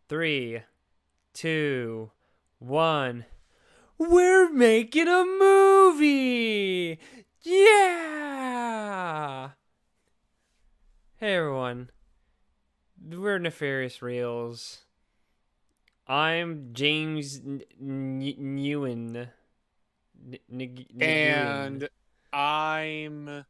3, 2, 1. We're making a movie! Yeah! Hey everyone, we're Nefarious Reels. I'm James Newen. Nguyen. And I'm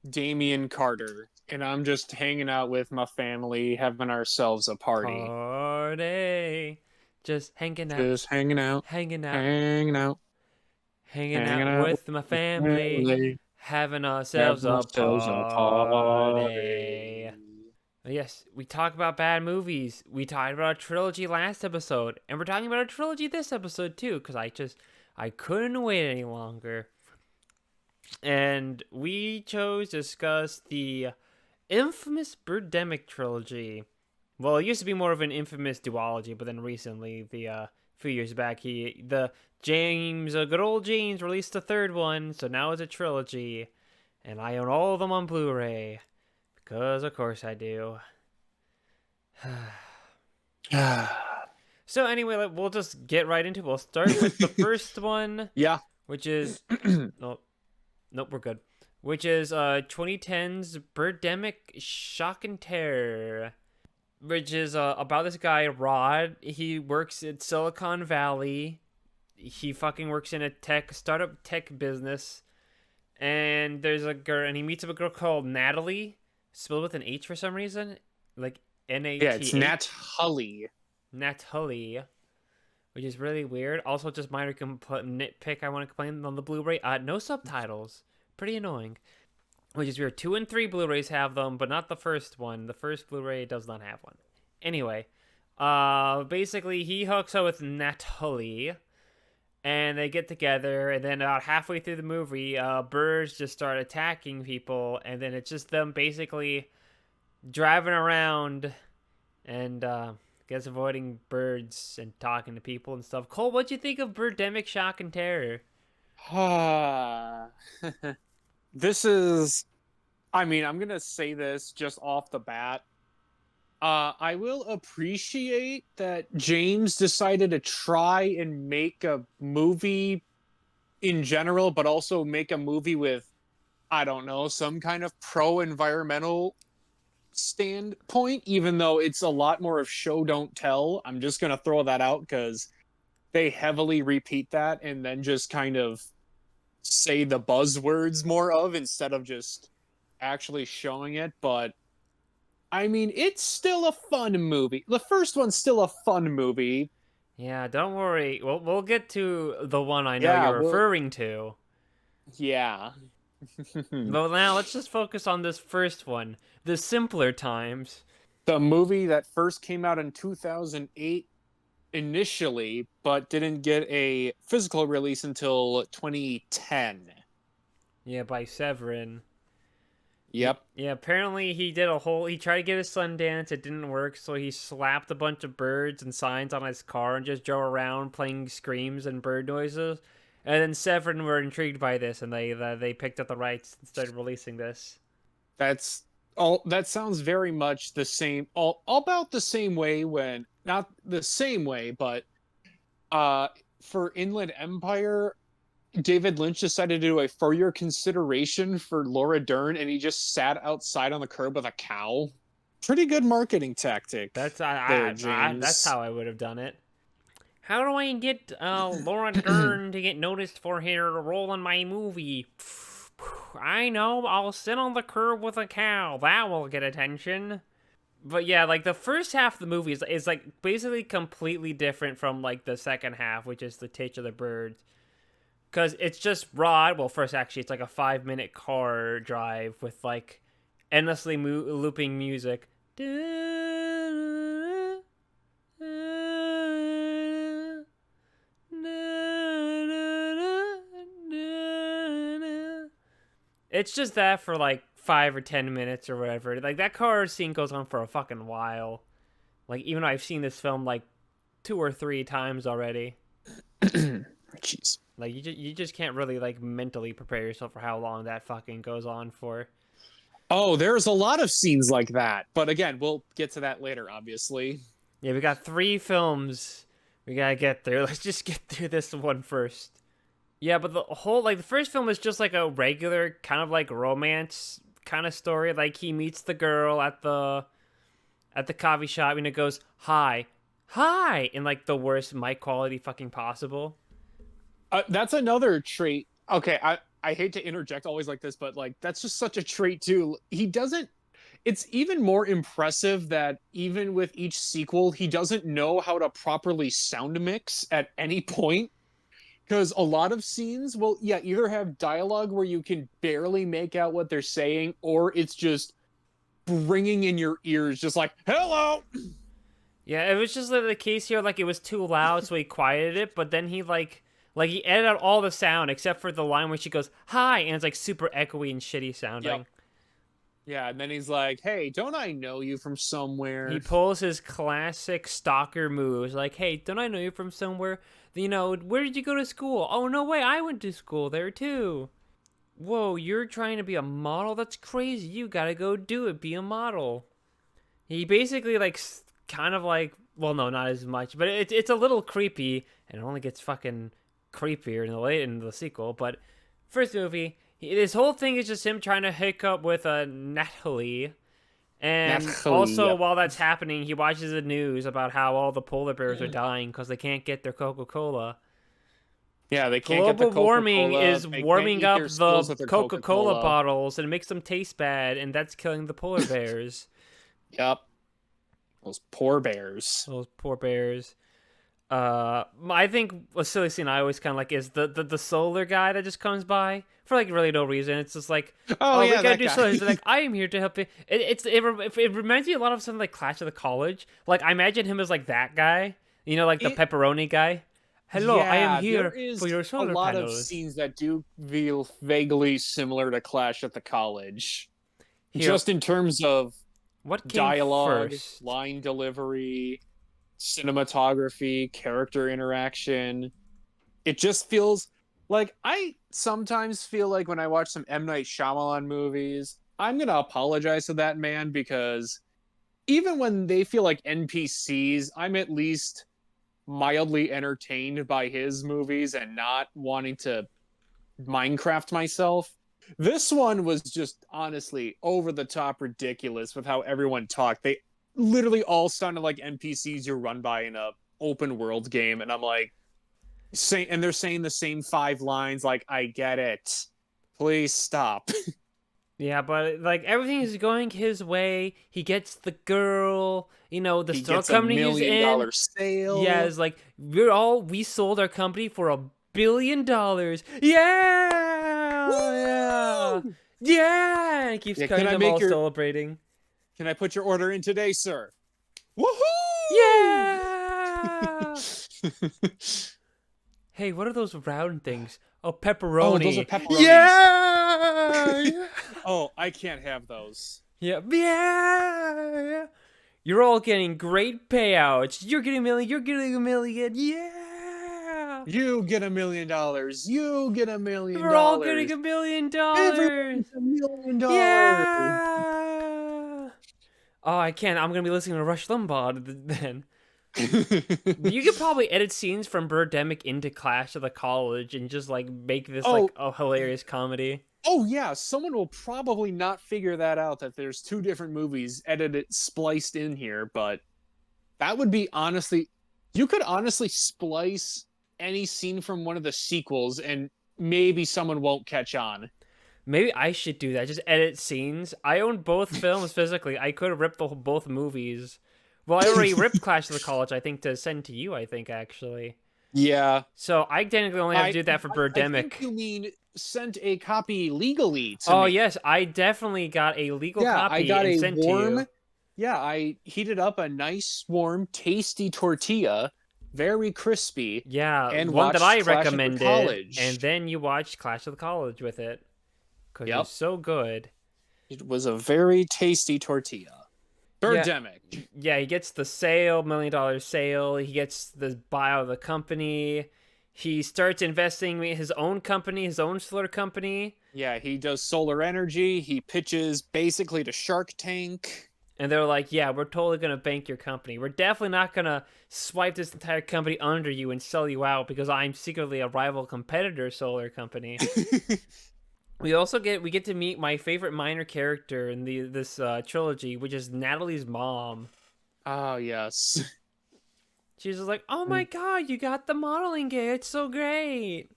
Damian Carter, and I'm just hanging out with my family, having ourselves a party. Party. Just Just hanging out, hanging out, hanging out, hanging hanging out out with with my my family, family, having ourselves having a ourselves a party. party. Yes, we talk about bad movies. We talked about a trilogy last episode, and we're talking about a trilogy this episode too, because I couldn't wait any longer. And we chose to discuss the infamous Birdemic Trilogy. Well, it used to be more of an infamous duology, but then recently, few years back, good old James released the third one, so now it's a trilogy, and I own all of them on Blu-ray because, of course, I do. So anyway, we'll just get right into it. We'll start with the first one, Yeah. which is no, nope, we're good. Which is 2010's Birdemic Shock and Terror, which is about this guy Rod. He works at Silicon Valley. He fucking works in a startup tech business, and there's a girl, and he meets up a girl called Natalie, spelled with an H for some reason, like Yeah, it's Nath Nat Hully. Natalie, which is really weird. Also, just minor nitpick I want to complain on the Blu-ray. No subtitles, pretty annoying. Which is weird. 2 and 3 Blu-rays have them, but not the first one. The first Blu-ray does not have one. Anyway, basically he hooks up with Natalie, and they get together, and then about halfway through the movie, birds just start attacking people, and then it's just them basically driving around and guess avoiding birds and talking to people and stuff. Cole, what'd you think of Birdemic Shock and Terror? This is, I mean, I'm gonna say this just off the bat. I will appreciate that James decided to try and make a movie in general, but also make a movie with, I don't know, some kind of pro-environmental standpoint, even though it's a lot more of show don't tell. I'm just gonna throw that out because they heavily repeat that and then just kind of say the buzzwords more of instead of just actually showing it. But I mean, it's still a fun movie. The first one's still a fun movie. Yeah, don't worry. We'll get to the one I know Yeah, you're well, referring to. yeah. But now let's just focus on this first one, the simpler times. The movie that first came out in 2008 initially, but didn't get a physical release until 2010. Yeah, by Severin. Yep. Yeah, apparently he tried to get a Sundance, it didn't work, so he slapped a bunch of birds and signs on his car and just drove around playing screams and bird noises. And then Severin were intrigued by this, and they picked up the rights and started releasing this. That's all. That sounds very much the same, all about the same way when, not the same way, but uh, for Inland Empire, David Lynch decided to do a for your consideration for Laura Dern, and he just sat outside on the curb with a cow. Pretty good marketing tactic there, That's James. how I would have done it. How do I get Laura Dern to get noticed for her role in my movie? I know, I'll sit on the curb with a cow. That will get attention. But yeah, like the first half of the movie is like basically completely different from like the second half, which is the titular birds. Because it's just Rod. Well, first, actually, it's like a 5-minute car drive with like endlessly looping music. It's just that for like 5 or 10 minutes or whatever. Like that car scene goes on for a fucking while. Like even though I've seen this film like 2 or 3 times already. Jeez. Like you just can't really like mentally prepare yourself for how long that fucking goes on for. Oh, there's a lot of scenes like that, but again, we'll get to that later, obviously. Yeah, we got 3 films we gotta get through. Let's just get through this one first. Yeah, but the whole like the first film is just like a regular kind of like romance kind of story. Like he meets the girl at the coffee shop and it goes hi, hi, in like the worst mic quality fucking possible. That's another trait. Okay, I hate to interject always like this, but like that's just such a trait too. He doesn't. It's even more impressive that even with each sequel, he doesn't know how to properly sound mix at any point. Because a lot of scenes will, yeah, either have dialogue where you can barely make out what they're saying, or it's just ringing in your ears, just like "hello." Yeah, it was just like the case here. Like it was too loud, so he quieted it. But then he like he edited out all the sound except for the line where she goes hi, and it's like super echoey and shitty sounding. Yep. Yeah, and then he's like, "Hey, don't I know you from He somewhere?" pulls his classic stalker moves, like, "Hey, don't I know you from somewhere? You know, where did you go to school? Oh no way, I went to school there too. Whoa, you're trying to be a model? That's crazy. You gotta go do it. Be a model." He basically like kind of like, well, no, not as much, but it's a little creepy, and it only gets fucking creepier in the sequel. But first movie, this whole thing is just him trying to hook up with Natalie. And also, Naturally. while that's happening, he watches the news about how all the polar bears are dying because they can't get their Coca-Cola. Yeah, they can't get the Global warming Coca-Cola. is They can't warming eat up their skills the with their Coca-Cola Coca-Cola. bottles and it makes them taste bad, and that's killing the polar bears. Yep. Those poor bears. Those poor bears. I think a silly scene I always kind of like is the solar guy that just comes by for like really no reason. It's just like, Oh oh, we yeah, gotta that do guy. solar. He's like, I am here to help you. It reminds me a lot of something like Clash of the College. Like I imagine him as like that guy, you know, like the It pepperoni guy. Hello, I am Yeah, there here is for your a solar lot of panels. scenes that do feel vaguely similar to Clash at the College. Here, Just in terms of what came dialogue, first? line delivery, cinematography, character interaction. It just feels like I sometimes feel like when I watch some M. Night Shyamalan movies, I'm going to apologize to that man because even when they feel like NPCs, I'm at least mildly entertained by his movies and not wanting to Minecraft myself. This one was just honestly over the top ridiculous with how everyone talked. They literally all sounded like NPCs you run by in a open world game, and I'm like, and they're saying the same 5 lines. Like, I get it. Please stop. Yeah, but like everything is going his way. He gets the girl. You know, the He store gets a company he's million in. dollar Yeah, sale. it's like we sold our company for $1 billion. Yeah, Woo! yeah. And he keeps Yeah, cutting them all celebrating. can I put your order in today, sir? Woohoo! Yeah. Hey, what are those round things? Oh, Oh, those are pepperoni. pepperonis. Yeah. Oh, I can't have those. Yeah, yeah. You're all getting great payouts. You're getting a million. You're getting a million. Yeah. You get $1 million. You get a million We're all getting dollars. $1 million. Everyone gets $1 million. Yeah. Oh, I can't. I'm gonna be listening to Rush Limbaugh then. You could probably edit scenes from Birdemic into Clash of the College and just like make this oh, like a hilarious comedy. oh yeah. Someone will probably not figure that out. That there's 2 different movies edited, spliced in here. But that would be honestly, you could honestly splice any scene from one of the sequels, and maybe someone won't catch on. Maybe I should do that. Just edit scenes. I own both films physically. I could have ripped both movies. Well, I already ripped Clash of the College, I think, to send to you, I think, actually. Yeah, So I technically only have to do that for I think Birdemic. you mean sent a copy legally to Oh, me. yes, I definitely got a legal Yeah, I copy got and a sent to you. warm. Yeah, I heated up a nice, warm, tasty tortilla, very crispy, Yeah, and one that watched I Clash of the recommended, and College. then you watched Clash of the College with it. Because it was Yep, so good. it was a very tasty tortilla. Yeah, Birdemic. yeah, he gets the sale, $1 million sale. He gets the buyout of the company. He starts investing in his own company, his own solar company. Yeah, he does solar energy. He pitches basically to Shark Tank. And they're like, yeah, we're totally going to bank your company. We're definitely not going to swipe this entire company under you and sell you out because I'm secretly a rival competitor solar company. We get to meet my favorite minor character in this trilogy, which is Natalie's mom. Oh, yes. She's just like, "Oh my god, you got the modeling gig. It's so great."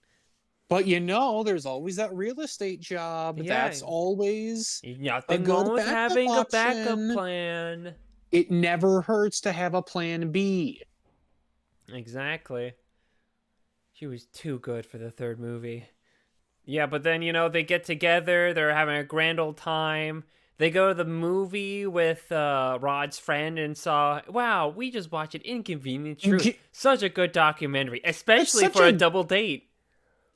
But there's always that real estate job. Yeah, That's always a nothing wrong good with backup having a backup option. plan. It never hurts to have a plan B. Exactly. She was too good for the third movie. Yeah, but then, they get together, they're having a grand old time. They go to the movie with Rod's friend and saw, wow, we just watched an Inconvenient Truth. Such a good documentary, It's especially such for a a, double date.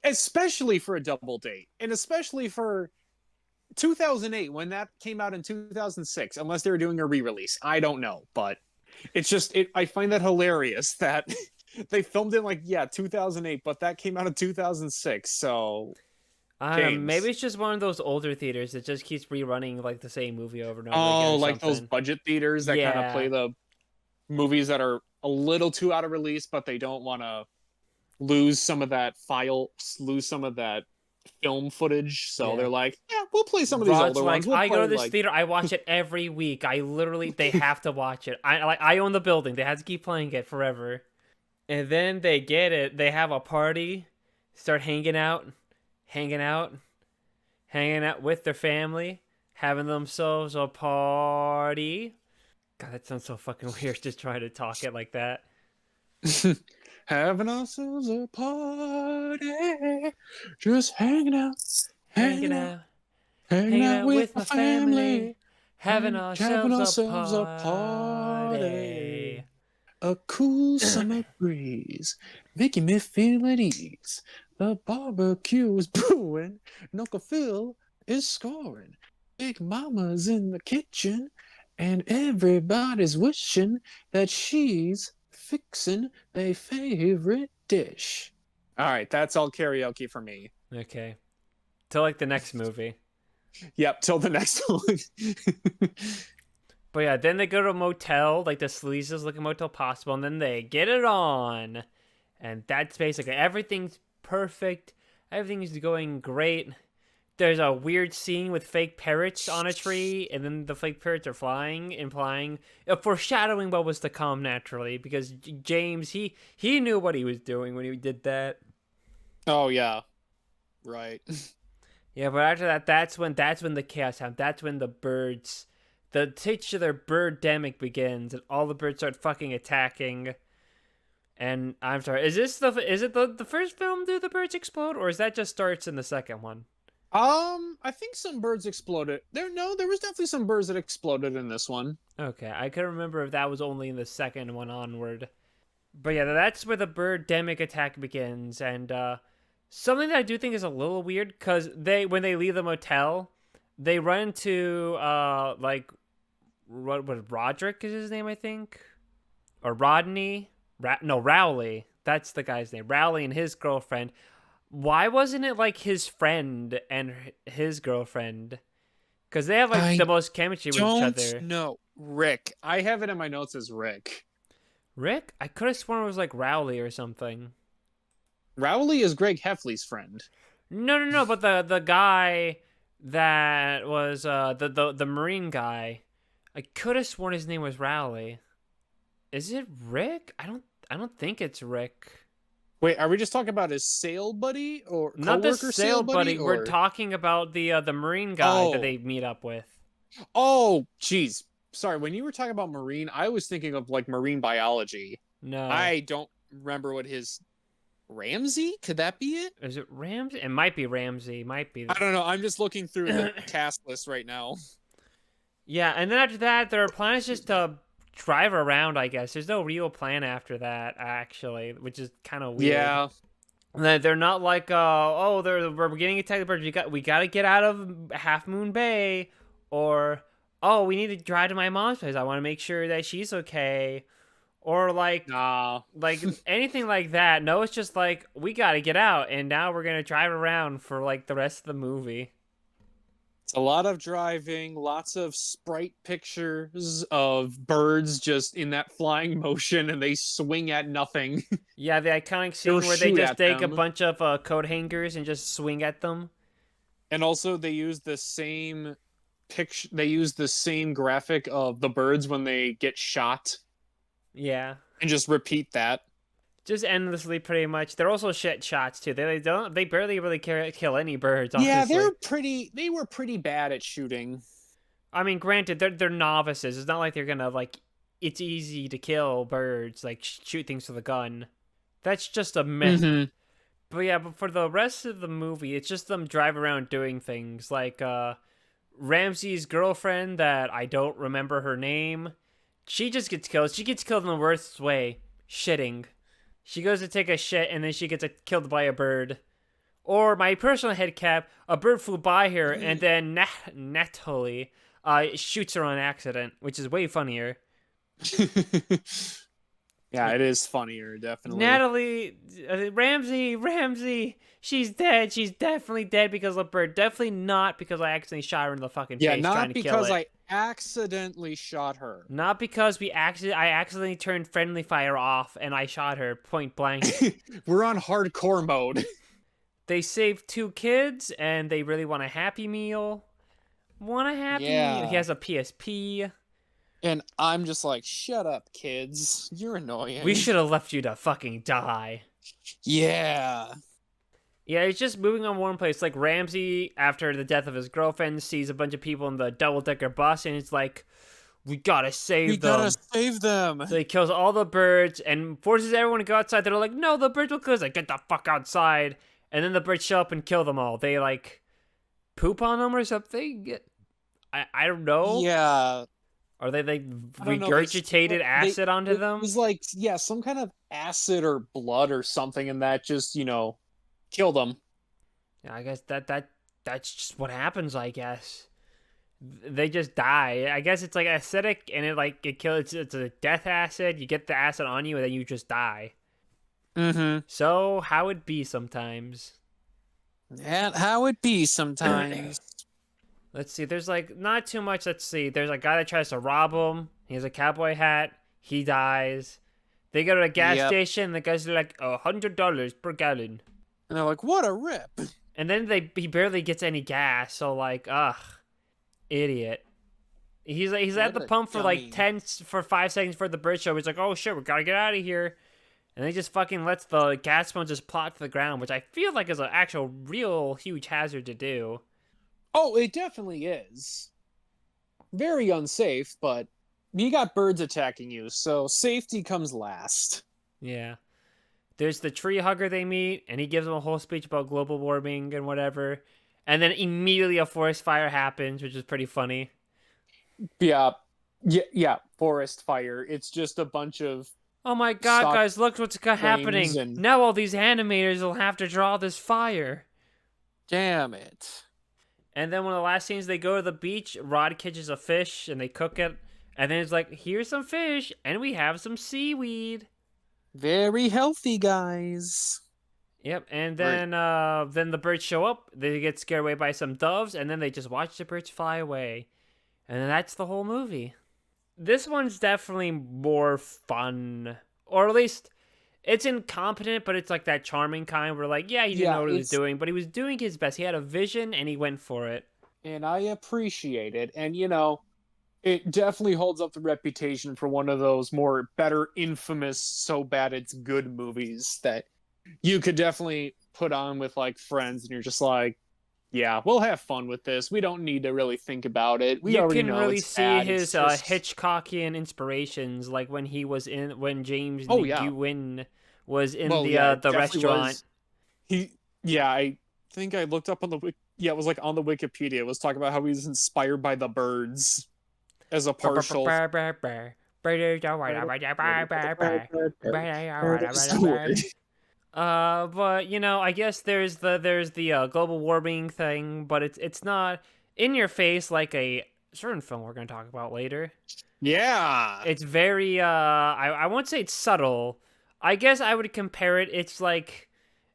especially for a double date, and especially for 2008 when that came out in 2006, unless they were doing a re-release. I don't know, but it's just I find that hilarious that they filmed it like 2008, but that came out in 2006. So I don't know, maybe James. it's just one of those older theaters that just keeps rerunning like the same movie over and over again Oh, or like those something. budget theaters that kind of play Yeah. the movies that are a little too out of release, but they don't want to lose some of that lose some of that film footage. So Yeah. they're like, yeah, we'll play some of these Rod's older like, ones. We'll I go play to this like, theater, I watch it every week. They have to watch it. I own the building. They have to keep playing it forever. And then they get it. They have a party, start hanging out, hanging out with their family, having themselves a party. God, that sounds so fucking weird just trying to talk it like that. having ourselves a party, just hanging out, Hanging hanging out, out, hanging hanging out out with with my my family, family, having having ourselves a ourselves a party. party. A cool summer breeze, making me feel at ease. The barbecue is brewing, and Uncle Phil is scoring. Big Mama's in the kitchen, and everybody's wishing that she's fixing their favorite dish. All right, that's all karaoke for me. Okay. Till like the next movie. Yep, till the next one. But yeah, then they go to a motel, like the sleaziest looking motel possible, and then they get it on. And that's basically everything's perfect. Everything's going great. There's a weird scene with fake parrots on a tree, and then the fake parrots are flying, implying, foreshadowing what was to come naturally. Because James, he knew what he was doing when he did that. Oh yeah, right. Yeah, but after that, that's when the chaos happens. That's when the titular birdemic begins, and all the birds start fucking attacking. And I'm sorry, is it the first film do the birds explode, or is that just starts in the second one? I think some birds exploded. There was definitely some birds that exploded in this one. Okay, I couldn't remember if that was only in the second one onward. But yeah, that's where the birdemic attack begins, and something that I do think is a little weird because when they leave the motel, they run into like what Roderick is his name, I think, or Rodney. No, Rowley. That's the guy's name. Rowley and his girlfriend. Why wasn't it like his friend and his girlfriend? Because they have like I the most chemistry with each don't other. know. Rick. I have it in my notes as Rick. Rick? I could have sworn it was like Rowley or something. Rowley is Greg Heffley's friend. No, no, no. But the guy that was the Marine guy, I could have sworn his name was Rowley. Is it Rick? I don't think it's Rick. Wait, are we just talking about his sail buddy or Not the coworker sail sail buddy buddy. We're or talking about the Marine guy that oh they meet up with. oh jeez. Sorry, when you were talking about marine, I was thinking of like marine biology. No. I don't remember what his Ramsey? Could that be it? Is it Ramsey? It might be Ramsey. Might be. I don't know. I'm just looking through the cast list right now. Yeah, and then after that, their plan is just to drive around, I guess. There's no real plan after that, actually, which is kind of weird. Yeah. And they're not like, we're getting attacked by birds. We got to get out of Half Moon Bay, or oh, we need to drive to my mom's place. I want to make sure that she's okay, or like Nah. anything like that. No, it's just like we got to get out, and now we're gonna drive around for like the rest of the movie. It's a lot of driving, lots of sprite pictures of birds just in that flying motion, and they swing at nothing Yeah, the iconic or scene where they shoot just at take a them. bunch of coat hangers and just swing at them. And also, they use the same picture. They use the same graphic of the birds when they get shot, Yeah. and just repeat that. Just endlessly, pretty much. They're also shit shots too. They don't. They barely really kill any birds, Yeah, honestly. They were pretty bad at shooting. I mean, granted, they're novices. It's not like they're gonna like. It's easy to kill birds, like shoot things with a gun. That's just a myth. Mm-hmm. But yeah, but for the rest of the movie, it's just them drive around doing things like Ramsey's girlfriend that I don't remember her name. She just gets killed. She gets killed in the worst way, shitting. She goes to take a shit and then she gets killed by a bird. Or my personal head cap, a bird flew by her and then Natalie shoots her on accident, which is way funnier. Yeah, it is funnier, definitely. Natalie, Ramsey, she's dead. She's definitely dead because of a bird. Definitely not because I accidentally shot her in the fucking Yeah, face trying not to kill because it. I accidentally shot her. Not because I accidentally turned friendly fire off and I shot her point blank. We're on hardcore mode. They saved 2 kids and they really want a Happy Meal. Want a Happy Meal? He Yeah. has a PSP. And I'm just like, shut up, kids. You're annoying. We should have left you to fucking die. Yeah. Yeah, it's just moving on one place. Like Ramsey, after the death of his girlfriend, sees a bunch of people in the double-decker bus, and it's like, we gotta save them. We gotta save them. So he kills all the birds and forces everyone to go outside. They're like, no, the birds will kill us. Like, get the fuck outside. And then the birds show up and kill them all. They, like, poop on them or something? I don't know. Yeah. Or they like I don't know, regurgitated acid onto them? It was like, yeah, some kind of acid or blood or something, and that just, killed them. Yeah, I guess that's just what happens, I guess. They just die. I guess it's like acidic and it kills, it's a death acid. You get the acid on you and then you just die. Mm-hmm. So how it be sometimes. And how it be sometimes. Let's see, there's like not too much. Let's see. There's a guy that tries to rob him. He has a cowboy hat. He dies. They go to a gas station. The guy's like $100 per gallon. And they're like, what a rip. And then he barely gets any gas. So like, ugh, idiot. He's at the pump for like 5 seconds for the bird show. He's like, oh shit, we gotta get out of here. And he just fucking lets the gas sponge just plot to the ground, which I feel like is an actual real huge hazard to do. Oh, it definitely is. Very unsafe, but you got birds attacking you, so safety comes last. Yeah. There's the tree hugger they meet, and he gives them a whole speech about global warming and whatever. And then immediately a forest fire happens, which is pretty funny. Yeah, forest fire. It's just a bunch of... Oh my god, guys, look what's happening. And... Now all these animators will have to draw this fire. Damn it. And then one of the last scenes, they go to the beach. Rod catches a fish, and they cook it. And then it's like, here's some fish, and we have some seaweed. Very healthy, guys. Yep, and then then the birds show up. They get scared away by some doves, and then they just watch the birds fly away. And then that's the whole movie. This one's definitely more fun. Or at least, it's incompetent, but it's like that charming kind where like, yeah, he didn't know what he was doing, but he was doing his best. He had a vision, and he went for it. And I appreciate it. And, it definitely holds up the reputation for one of those better infamous, so bad it's good movies that you could definitely put on with like friends, and you're just like, yeah, we'll have fun with this. We don't need to really think about it. We already know really it's see bad. his Hitchcockian inspirations, like when James Nguyen was in the restaurant. I think I looked up on the it was like on the Wikipedia. It was talking about how he's inspired by the birds as a partial. But I guess there's the global warming thing, but it's not in your face like a certain film we're gonna talk about later. Yeah, it's very I won't say it's subtle. I guess I would compare it. It's like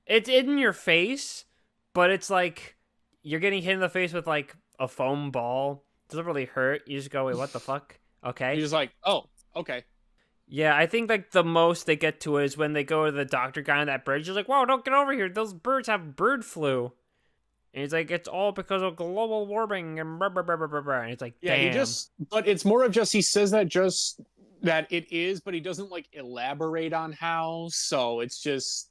it's in your face, but it's like you're getting hit in the face with like a foam ball. Doesn't really hurt. You just go, wait, what the fuck? Okay. You're just like, oh, okay. Yeah, I think like the most they get to it is when they go to the doctor guy on that bridge. He's like, "Whoa, don't get over here! Those birds have bird flu." And he's like, "It's all because of global warming and blah blah blah blah blah." blah. And it's like, Yeah, damn. but it's more of just he says that just that it is, but he doesn't like elaborate on how. So it's just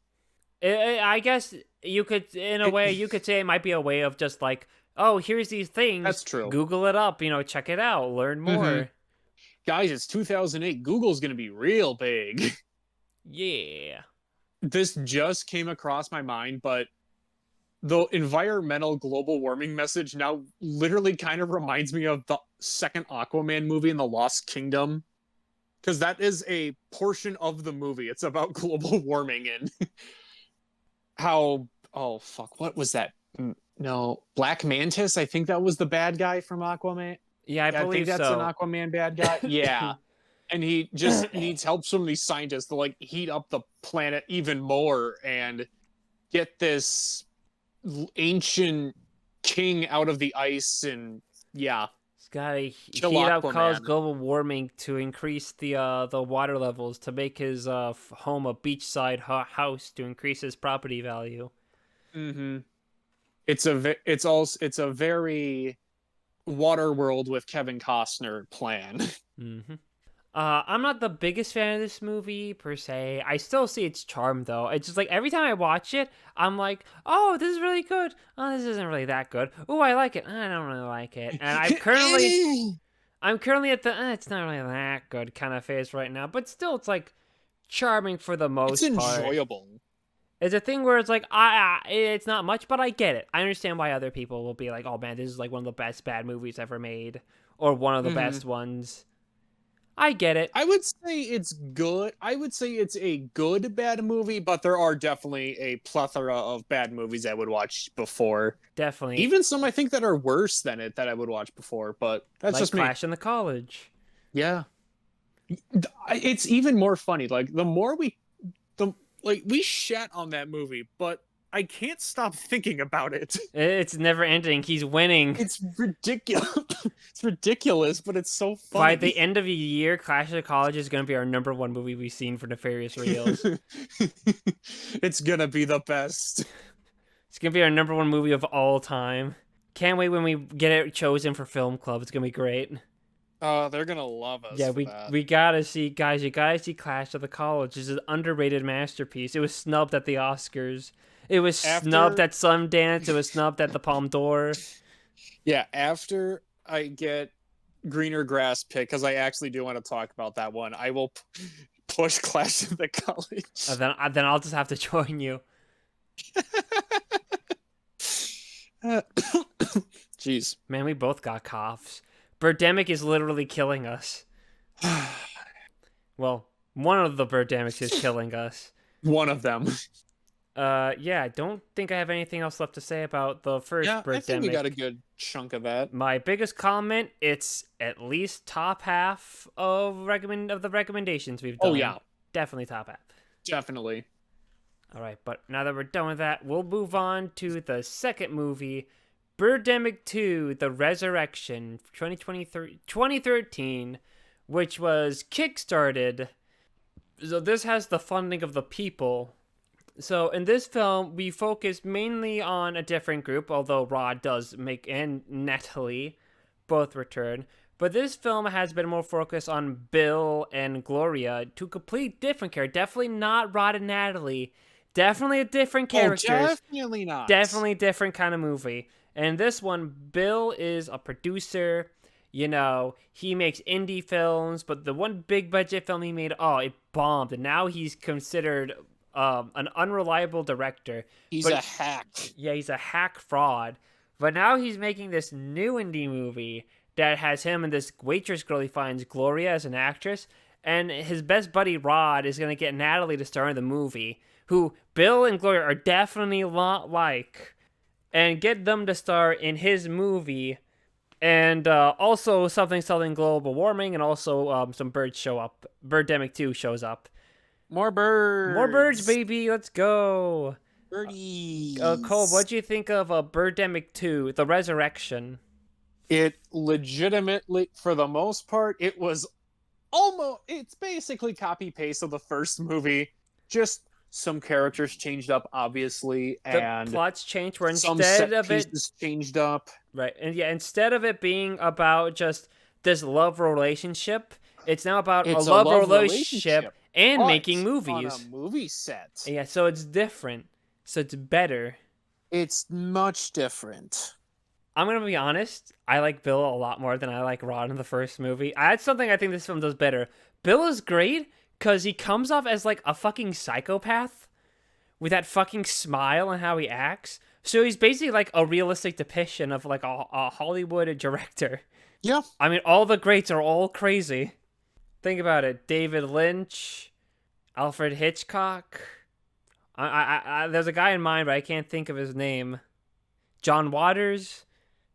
I guess you could, in a way, you could say it might be a way of just like, oh, here's these things. that's true. Google it up. Check it out. Learn more. Guys, it's 2008. Google's gonna be real big. Yeah. This just came across my mind, but the environmental global warming message now literally kind of reminds me of the second Aquaman movie in the Lost Kingdom. Because that is a portion of the movie. It's about global warming and how, oh fuck, what was that? No, Black Mantis. I think that was the bad guy from Aquaman. Yeah, I believe think that's so. an Aquaman bad guy. Yeah. And he just needs help from these scientists to like heat up the planet even more and get this ancient king out of the ice. And yeah, It's gotta Kill heat up, Aquaman. cause global warming to increase the water levels to make his home a beachside house to increase his property value. mm-hmm. It's a very Waterworld with Kevin Costner plan. Mm-hmm. I'm not the biggest fan of this movie per se. I still see its charm though. It's just like every time I watch it, I'm like, "Oh, this is really good. Oh, this isn't really that good. Oh, I like it. I don't really like it." And I'm currently at the it's not really that good kind of phase right now. But still, it's like charming for the most It's part. enjoyable. It's a thing where it's like it's not much, but I get it. I understand why other people will be like, "Oh man, this is like one of the best bad movies ever made," or one of the best ones. I get it. I would say it's good. I would say it's a good bad movie, but there are definitely a plethora of bad movies I would watch before. Definitely. Even some I think that are worse than it that I would watch before, but that's like just me. Clash in the College. Yeah. It's even more funny. Like the more we shat on that movie, but I can't stop thinking about it. It's never ending. He's winning. It's ridiculous. It's ridiculous, but it's so funny. By the end of the year, Clash of the College is going to be our #1 movie we've seen for Nefarious Reels. It's going to be the best. It's going to be our #1 movie of all time. Can't wait when we get it chosen for Film Club. It's going to be great. They're going to love us. Yeah, we got to see, guys, you got to see Clash of the College. It's an underrated masterpiece. It was snubbed at the Oscars. It was snubbed at Sundance. It was snubbed at the Palme d'Or. Yeah, after I get Greener Grass pick, because I actually do want to talk about that one, I will push Clash of the College. Then I'll just have to join you. Jeez. Man, we both got coughs. Birdemic is literally killing us. Well, one of the Birdemics is killing us. One of them. Yeah, I don't think I have anything else left to say about the first Birdemic. I think we got a good chunk of that. My biggest comment, it's at least top half of the recommendations we've done. Oh, yeah. Definitely top half. Definitely. All right, but now that we're done with that, we'll move on to the second movie, Birdemic 2, The Resurrection, 2013, which was kickstarted. So this has the funding of the people. So in this film, we focus mainly on a different group, although Rod does and Natalie both return. But this film has been more focused on Bill and Gloria, two complete different characters. Definitely not Rod and Natalie. Definitely a different characters. Oh, definitely not. Definitely different kind of movie. And this one, Bill is a producer. He makes indie films, but the one big budget film he made, it bombed. And now he's considered an unreliable director. He's a hack. Yeah, he's a hack fraud. But now he's making this new indie movie that has him and this waitress girl he finds, Gloria, as an actress. And his best buddy, Rod, is going to get Natalie to star in the movie, who Bill and Gloria are definitely a lot like, and get them to star in his movie. And also something global warming, and also some birds show up. Birdemic 2 shows up. More birds. More birds, baby. Let's go. Birdies. Cole, what'd you think of Birdemic 2, The Resurrection? It legitimately, for the most part, it was it's basically copy paste of the first movie. Just some characters changed up, obviously, The and plots changed where some instead set of it pieces changed up. right, and yeah, instead of it being about just this love relationship, it's now about a It's a love love relationship relationship, and making but on a movies. movie set, Yeah, so it's different. So it's better. it's much different. I'm gonna be honest. I like Bill a lot more than I like Rod in the first movie. That's something I think this film does better. Bill is great because he comes off as like a fucking psychopath with that fucking smile and how he acts. So he's basically like a realistic depiction of like a Hollywood director. Yeah. I mean, all the greats are all crazy. Think about it: David Lynch, Alfred Hitchcock. There's a guy in mind, but I can't think of his name. John Waters.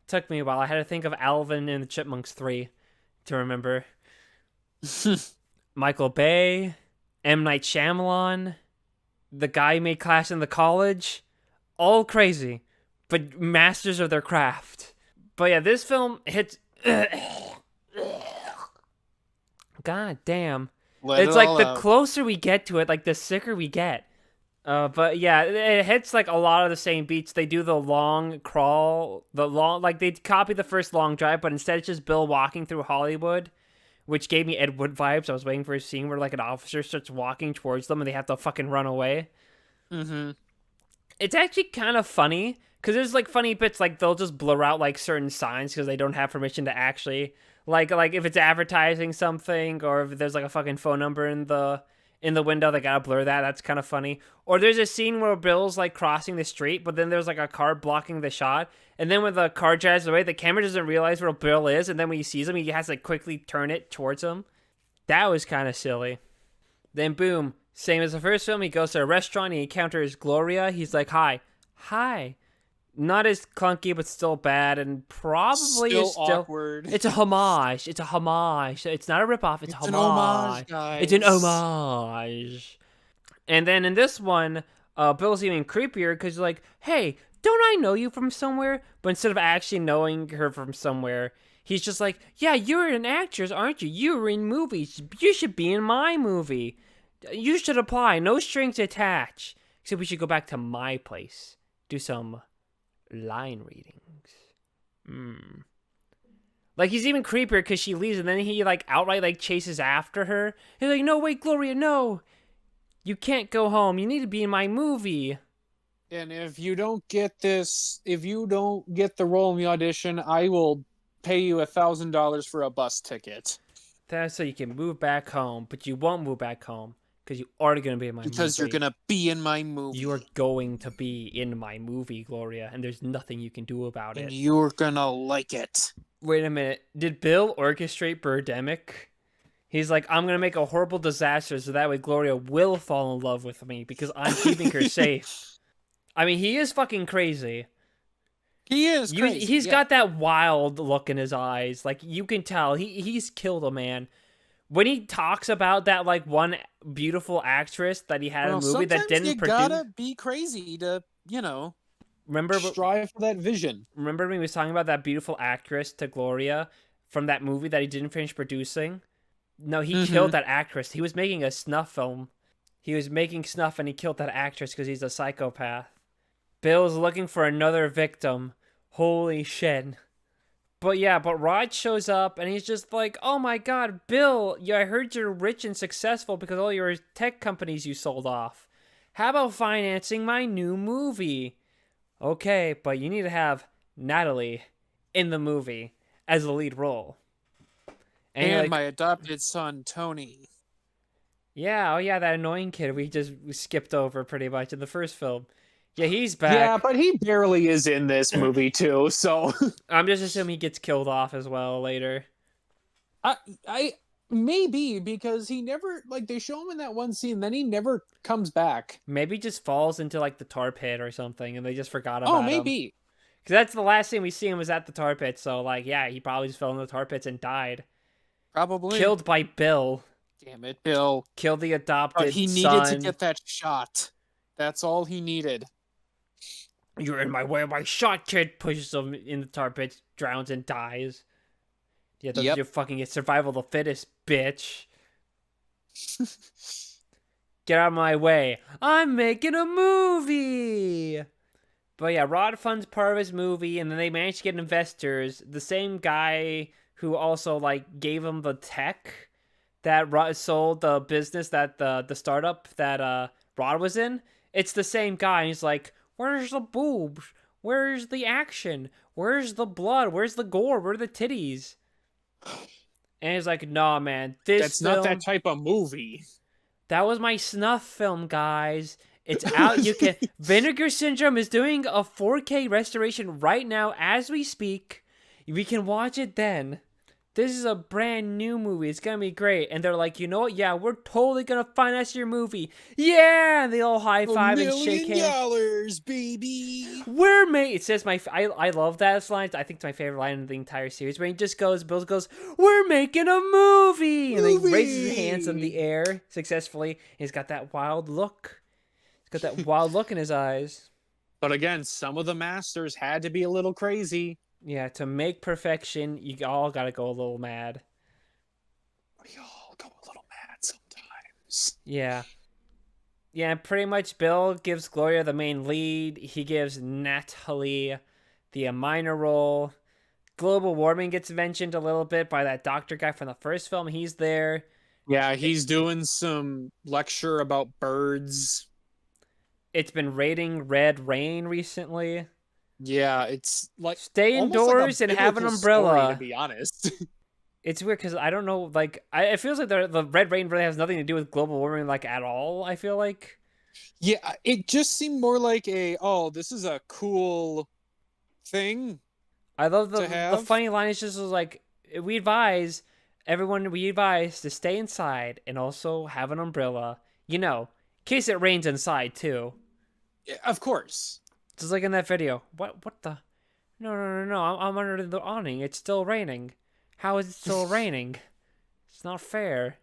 Took me a while. I had to think of Alvin in the Chipmunks 3 to remember. Michael Bay, M. Night Shyamalan, the guy who made Class in the College. All crazy, but masters of their craft. But yeah, this film hits. God damn. Let it It's like all the out. closer we get to it, like the sicker we get. But yeah, it hits like a lot of the same beats. They do the long crawl, like they copy the first long drive, but instead it's just Bill walking through Hollywood, which gave me Ed Wood vibes. I was waiting for a scene where like an officer starts walking towards them and they have to fucking run away. Mm-hmm. It's actually kind of funny because there's like funny bits, like they'll just blur out like certain signs because they don't have permission to actually like if it's advertising something or if there's like a fucking phone number in the window, they gotta blur that. That's kind of funny. Or there's a scene where Bill's like crossing the street, but then there's like a car blocking the shot, and then when the car drives away, the camera doesn't realize where Bill is, and then when he sees him, he has to quickly turn it towards him. That was kind of silly. Then boom, same as the first film, he goes to a restaurant, he encounters Gloria. He's like, "Hi, hi." Not as clunky, but still bad, and probably Still is still. awkward. It's a homage. It's a homage. It's not a ripoff. It's a It's an homage, homage. It's an guys. homage. And then in this one, Bill's even creepier because like, hey, don't I know you from somewhere? But instead of actually knowing her from somewhere, he's just like, yeah, you're an actress, aren't you? You were in movies. You should be in my movie. You should apply. No strings attached. Except we should go back to my place. Do some line readings. Like he's even creepier because she leaves and then he like outright like chases after her. He's like, no, wait, Gloria, no. You can't go home. You need to be in my movie. And if you don't get this, if you don't get the role in the audition, I will pay you $1,000 for a bus ticket. That's so you can move back home, but you won't move back home because you are going to be in my Because movie. you're gonna be in my movie. You are going to be in my movie, Gloria, and there's nothing you can do about and it. you're gonna like it. Wait a minute. Did Bill orchestrate Birdemic? He's like, I'm going to make a horrible disaster so that way Gloria will fall in love with me because I'm keeping her safe. I mean, he is fucking crazy. He is crazy. He's yeah. got that wild look in his eyes. Like, you can tell. He's killed a man. When he talks about that, like, one beautiful actress that he had in a movie that didn't you produce... gotta be crazy to, Remember, strive for that vision. remember when he was talking about that beautiful actress to Gloria from that movie that he didn't finish producing? No, he killed that actress. He was making a snuff film. He was making snuff and he killed that actress because he's a psychopath. Bill's looking for another victim. Holy shit. But yeah, but Rod shows up and he's just like, oh my god, Bill, I heard you're rich and successful because all your tech companies you sold off. How about financing my new movie? Okay, but you need to have Natalie in the movie as the lead role. And my adopted son, Tony. Yeah, oh yeah, that annoying kid we skipped over pretty much in the first film. Yeah, he's back. Yeah, but he barely is in this movie too, so I'm just assuming he gets killed off as well later. I maybe because he never they show him in that one scene, then he never comes back. Maybe he just falls into like the tar pit or something, and they just forgot about him. Oh, maybe. Because that's the last thing we see him was at the tar pit. So like, yeah, he probably just fell in the tar pits and died. Probably Killed by Bill. Damn it, Bill. Killed the adopted But he son. needed to get that shot. That's all he needed. You're in my way of my shot, kid. Pushes him in the tar pit, drowns and dies. Yeah, that's Yep. your fucking survival of the fittest, bitch. Get out of my way. I'm making a movie. But yeah, Rod funds part of his movie, and then they managed to get investors. The same guy who also like gave him the tech that Rod sold the business that the startup that Rod was in. It's the same guy. And he's like, "Where's the boobs? Where's the action? Where's the blood? Where's the gore? Where are the titties?" And he's like, "Nah, man, this That's film, not that type of movie. that was my snuff film, guys. It's out. You can. Vinegar Syndrome is doing a 4K restoration right now as we speak. We can watch it then. This is a brand new movie. It's gonna be great." And they're like, "You know what? Yeah, we're totally gonna finance your movie. Yeah!" And they all high five and shake hands. $1 million, baby. We're made. It says I love that line. I think it's my favorite line in the entire series. Where he just goes, Bill goes, "We're making a movie!" And he raises his hands in the air successfully. He's got that wild look. He's got that wild look in his eyes. But again, some of the masters had to be a little crazy. Yeah, to make perfection, you all gotta go a little mad. We all go a little mad sometimes. Yeah. Yeah, pretty much Bill gives Gloria the main lead. He gives Natalie the minor role. Global warming gets mentioned a little bit by that doctor guy from the first film. He's there. Yeah, he's doing some lecture about birds. It's been raining red rain recently. Yeah, it's like Stay indoors and have an umbrella. Story, to be honest. It's weird because I don't know, like, it feels like the red rain really has nothing to do with global warming, like, at all, I feel like. Yeah, it just seemed more like this is a cool thing. I love to the have. funny line is just like, we advise to stay inside and also have an umbrella, in case it rains inside, too. Yeah, of course. Just like in that video. What the? No. I'm under the awning. It's still raining. How is it still raining? It's not fair.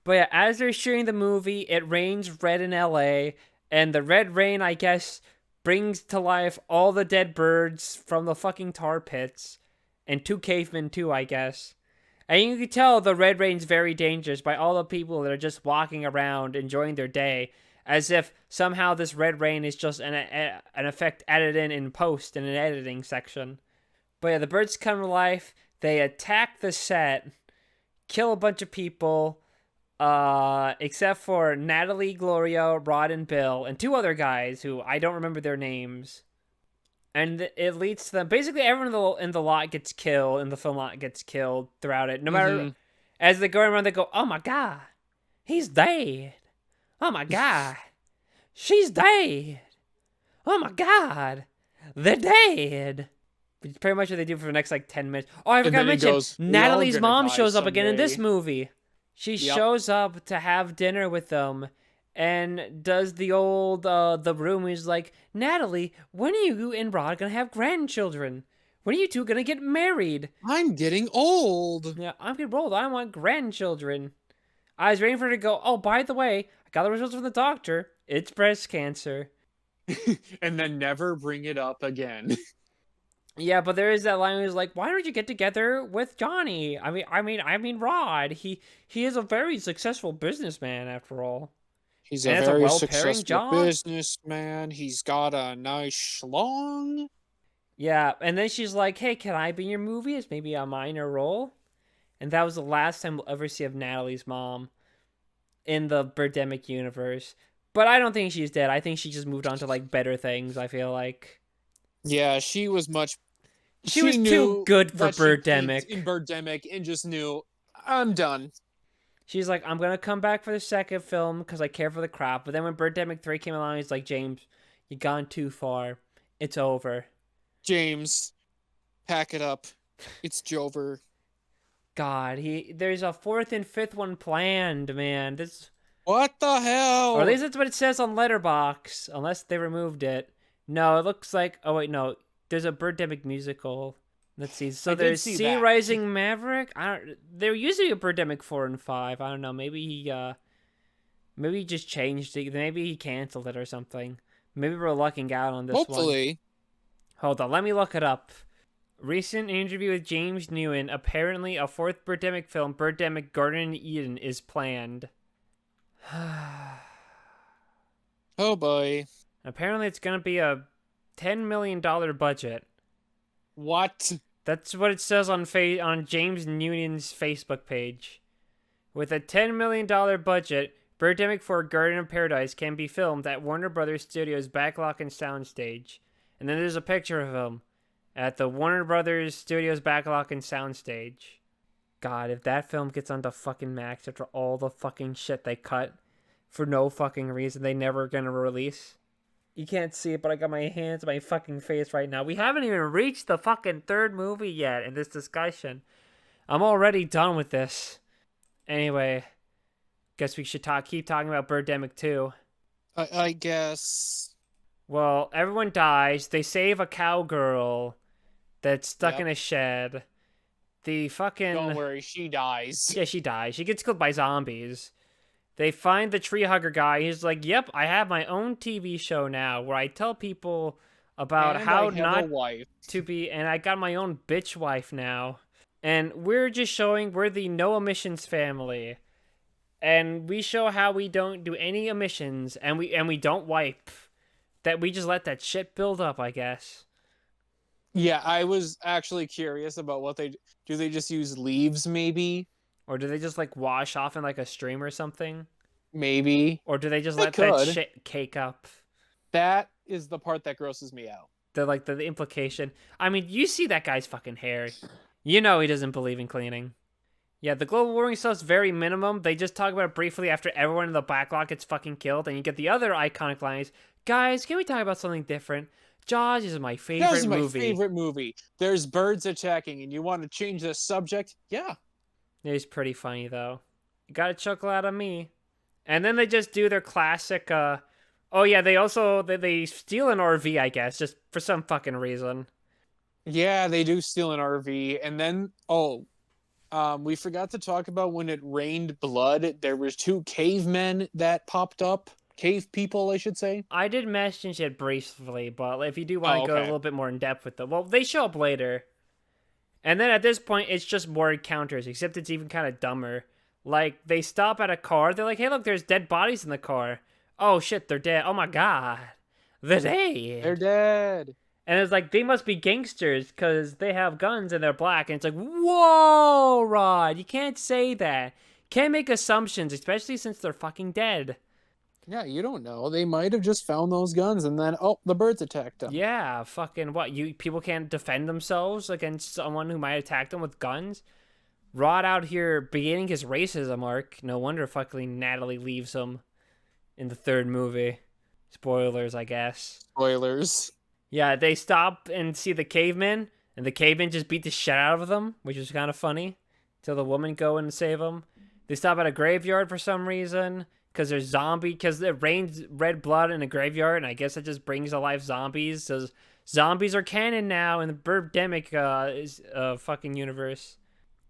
But yeah, as they're shooting the movie, it rains red in LA, and the red rain, I guess, brings to life all the dead birds from the fucking tar pits, and 2 cavemen too, I guess. And you can tell the red rain's very dangerous by all the people that are just walking around enjoying their day, as if somehow this red rain is just an effect added in post in an editing section. But yeah, the birds come to life. They attack the set, kill a bunch of people, except for Natalie, Gloria, Rod, and Bill, and 2 other guys who I don't remember their names. And it leads to them. Basically, everyone in the lot gets killed, in the film lot gets killed throughout it. No matter, as they go around, they go, "Oh my god, he's dead. Oh my god, she's dead. Oh my god, they're dead." It's pretty much what they do for the next 10 minutes. Oh, I forgot to mention, Natalie's mom shows up again in this movie. She shows up to have dinner with them and does the old, the room is like, "Natalie, when are you and Rod gonna have grandchildren? When are you two gonna get married?" I'm getting old. Yeah, I'm getting old. I want grandchildren. I was waiting for her to go, "Oh, by the way, I got the results from the doctor. It's breast cancer." And then never bring it up again. Yeah, but there is that line where he's like, "Why don't you get together with Johnny? I mean Rod. He is a very successful businessman after all. He's And a it's a very well-paying successful job." businessman. He's got a nice schlong. Yeah, and then she's like, "Hey, can I be in your movie as maybe a minor role?" And that was the last time we'll ever see of Natalie's mom in the Birdemic universe. But I don't think she's dead. I think she just moved on to better things, I feel like. Yeah, she was much. She was too good for Birdemic. In Birdemic, and just knew, I'm done. She's like, "I'm gonna come back for the second film because I care for the crop." But then when Birdemic 3 came along, he's like, "James, you've gone too far. It's over." James, pack it up. It's Jover. God, there's a 4th and 5th one planned, man. What the hell? Or at least that's what it says on Letterboxd, unless they removed it. No, it looks like. Oh wait, no. There's a Birdemic musical. Let's see. So there's Sea Rising Maverick. There used to be a Birdemic 4 and 5. I don't know. Maybe he just changed it. Maybe he canceled it or something. Maybe we're lucking out on this one. Hopefully. Hold on, let me look it up. Recent interview with James Nguyen. Apparently, a fourth Birdemic film, Birdemic Garden in Eden, is planned. Oh boy. Apparently, it's going to be a $10 million budget. What? That's what it says on on James Nguyen's Facebook page. With a $10 million budget, Birdemic 4 Garden of Paradise can be filmed at Warner Brothers Studios' Backlot and Soundstage. And then there's a picture of him at the Warner Brothers Studios Backlot and Soundstage. God, if that film gets onto fucking Max after all the fucking shit they cut for no fucking reason they never gonna release. You can't see it, but I got my hands on my fucking face right now. We haven't even reached the fucking third movie yet in this discussion. I'm already done with this. Anyway, guess we should keep talking about Birdemic 2. I guess. Well, everyone dies. They save a cowgirl that's stuck in a shed. The fucking... Don't worry, she dies. Yeah, she dies. She gets killed by zombies. They find the tree hugger guy. He's like, yep, I have my own TV show now where I tell people about how not to be... And I got my own bitch wife now. And we're just showing we're the no emissions family. And we show how we don't do any emissions and we don't wipe. That we just let that shit build up, I guess. Yeah, I was actually curious about what they do. They just use leaves, maybe? Or do they just like wash off in like a stream or something? Maybe. Or do they just let that shit cake up? That is the part that grosses me out. The implication. I mean, you see that guy's fucking hair. You know he doesn't believe in cleaning. Yeah, the global warming stuff's very minimum. They just talk about it briefly after everyone in the backlot gets fucking killed, and you get the other iconic lines. Guys, can we talk about something different? Jaws is my favorite movie. Jaws is my favorite movie. There's birds attacking, and you want to change the subject? Yeah. It's pretty funny, though. You got a chuckle out of me. And then they just do their classic, oh yeah, they steal an RV, I guess, just for some fucking reason. Yeah, they do steal an RV, and then, we forgot to talk about when it rained blood. There was 2 cavemen that popped up. Cave people, I should say. I did mention it briefly, but if you do want to go a little bit more in depth with them, well, they show up later. And then at this point, it's just more encounters, except it's even kind of dumber. Like, they stop at a car. They're like, hey, look, there's dead bodies in the car. Oh, shit, they're dead. Oh, my God. They're dead. They're dead. And it's like, they must be gangsters because they have guns and they're black. And it's like, whoa, Rod, you can't say that. Can't make assumptions, especially since they're fucking dead. Yeah, you don't know. They might have just found those guns and then, the birds attacked them. Yeah, fucking what? People can't defend themselves against someone who might attack them with guns? Rod out here beginning his racism arc. No wonder fucking Natalie leaves him in the third movie. Spoilers, I guess. Spoilers. Yeah, they stop and see the cavemen, and the cavemen just beat the shit out of them, which is kind of funny, till the woman go in and save them. They stop at a graveyard for some reason, because it rains red blood in a graveyard, and I guess it just brings to life zombies, so zombies are canon now in the Birdemic fucking universe.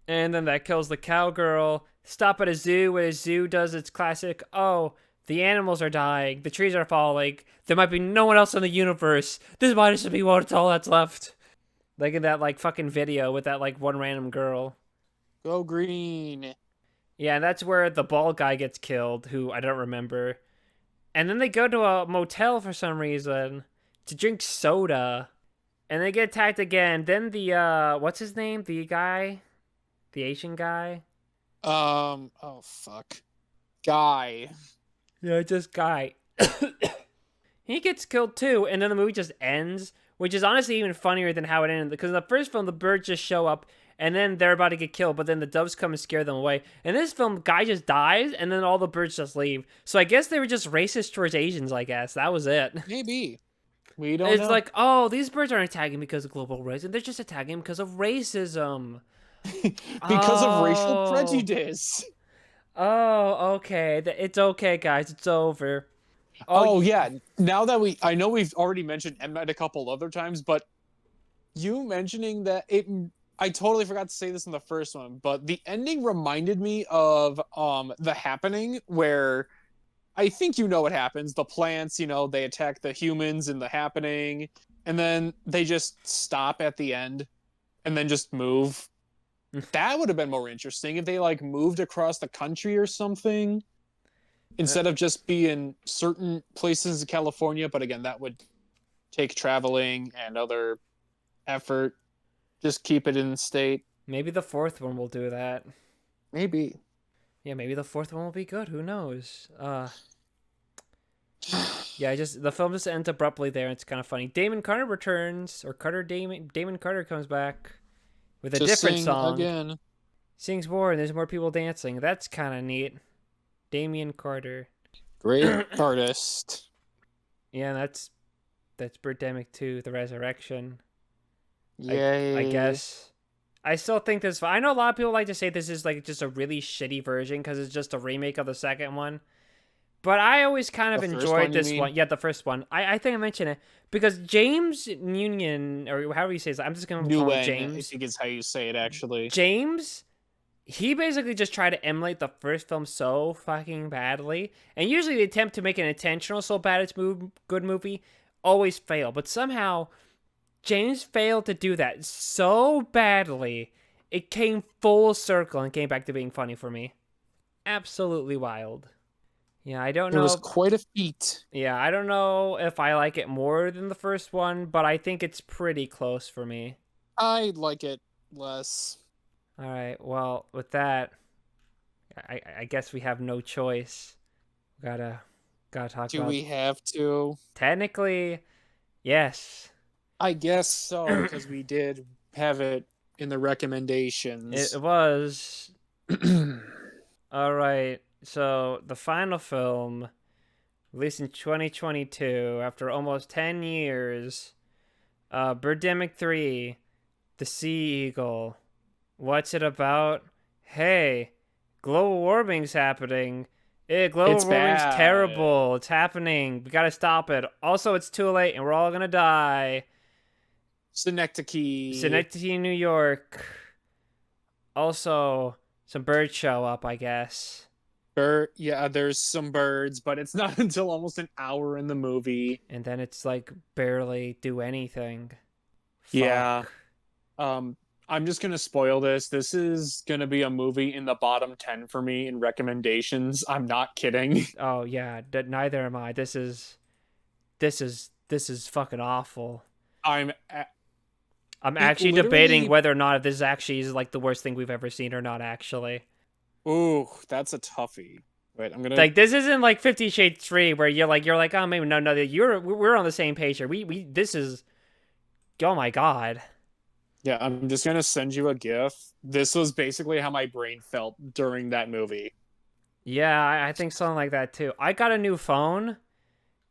And then that kills the cowgirl. Stop at a zoo, where a zoo does its classic, the animals are dying, the trees are falling, there might be no one else in the universe, this might just be what's all that's left. Like in that, like, fucking video with that, like, one random girl. Go green. Yeah, and that's where the bald guy gets killed, who I don't remember. And then they go to a motel for some reason to drink soda. And they get attacked again. Then the, what's his name? The guy? The Asian guy? Oh, fuck. Guy. Yeah, just Guy. He gets killed too, and then the movie just ends, which is honestly even funnier than how it ended. Because in the first film, the birds just show up, and then they're about to get killed, but then the doves come and scare them away. In this film, Guy just dies, and then all the birds just leave. So I guess they were just racist towards Asians, I guess. That was it. Maybe. We don't know. It's like, these birds aren't attacking because of global racism. They're just attacking because of racism. Because of racial prejudice. Oh, okay. It's okay, guys. It's over. Oh, yeah. Now that I know we've already mentioned M. Night a couple other times, but you mentioning that I totally forgot to say this in the first one, but the ending reminded me of The Happening, where I think you know what happens. The plants, they attack the humans in The Happening, and then they just stop at the end and then just move. That would have been more interesting if they like moved across the country or something instead of just being certain places in California. But again, that would take traveling and other effort. Just keep it in the state. Maybe the fourth one will do that. Maybe. Yeah, maybe the fourth one will be good. Who knows? Yeah, the film just ends abruptly there. And it's kind of funny. Damon Carter returns, or Damon Carter comes back with a Just different sing song. again. Sings more, and there's more people dancing. That's kind of neat. Damien Carter. Great artist. Yeah, that's Birdemic 2, The Resurrection. Yay. I guess. I still think this. I know a lot of people like to say this is like just a really shitty version because it's just a remake of the second one. But I always kind of The first enjoyed one, you this mean? one. Yeah, the first one. I think I mentioned it because James Union, or however you say it, I'm just going to call him Nguyen, I James. think is how you say it, actually. James, he basically just tried to emulate the first film so fucking badly. And usually the attempt to make an intentional so bad it's good movie always fail. But somehow James failed to do that so badly. It came full circle and came back to being funny for me. Absolutely wild. Yeah, I don't know. It was quite a feat. Yeah, I don't know if I like it more than the first one, but I think it's pretty close for me. I like it less. All right, well, with that, I guess we have no choice. Gotta talk Do about. we have to? Technically, yes. I guess so, because we did have it in the recommendations. It was. All right, so the final film, released in 2022, after almost 10 years, Birdemic 3, The Sea Eagle. What's it about? Hey, global warming's happening. Global It's warming's bad. terrible. It's happening. We gotta stop it. Also, it's too late and we're all gonna die. Synecdoche, New York. Also, some birds show up, I guess. Yeah, there's some birds, but it's not until almost an hour in the movie. And then it's like barely do anything. Yeah. Fuck. I'm just gonna spoil this. This is gonna be a movie in the bottom 10 for me in recommendations. I'm not kidding. Oh yeah, neither am I. This is fucking awful. I'm actually literally- debating whether or not this actually is like the worst thing we've ever seen or not. Actually, Ooh, that's a toughie. Wait, I'm gonna like this isn't like 50 Shades 3 where you're like oh maybe no we're on the same page here. We this is, oh my god. Yeah, I'm just gonna send you a GIF. This was basically how my brain felt during that movie. Yeah, I think something like that too. I got a new phone,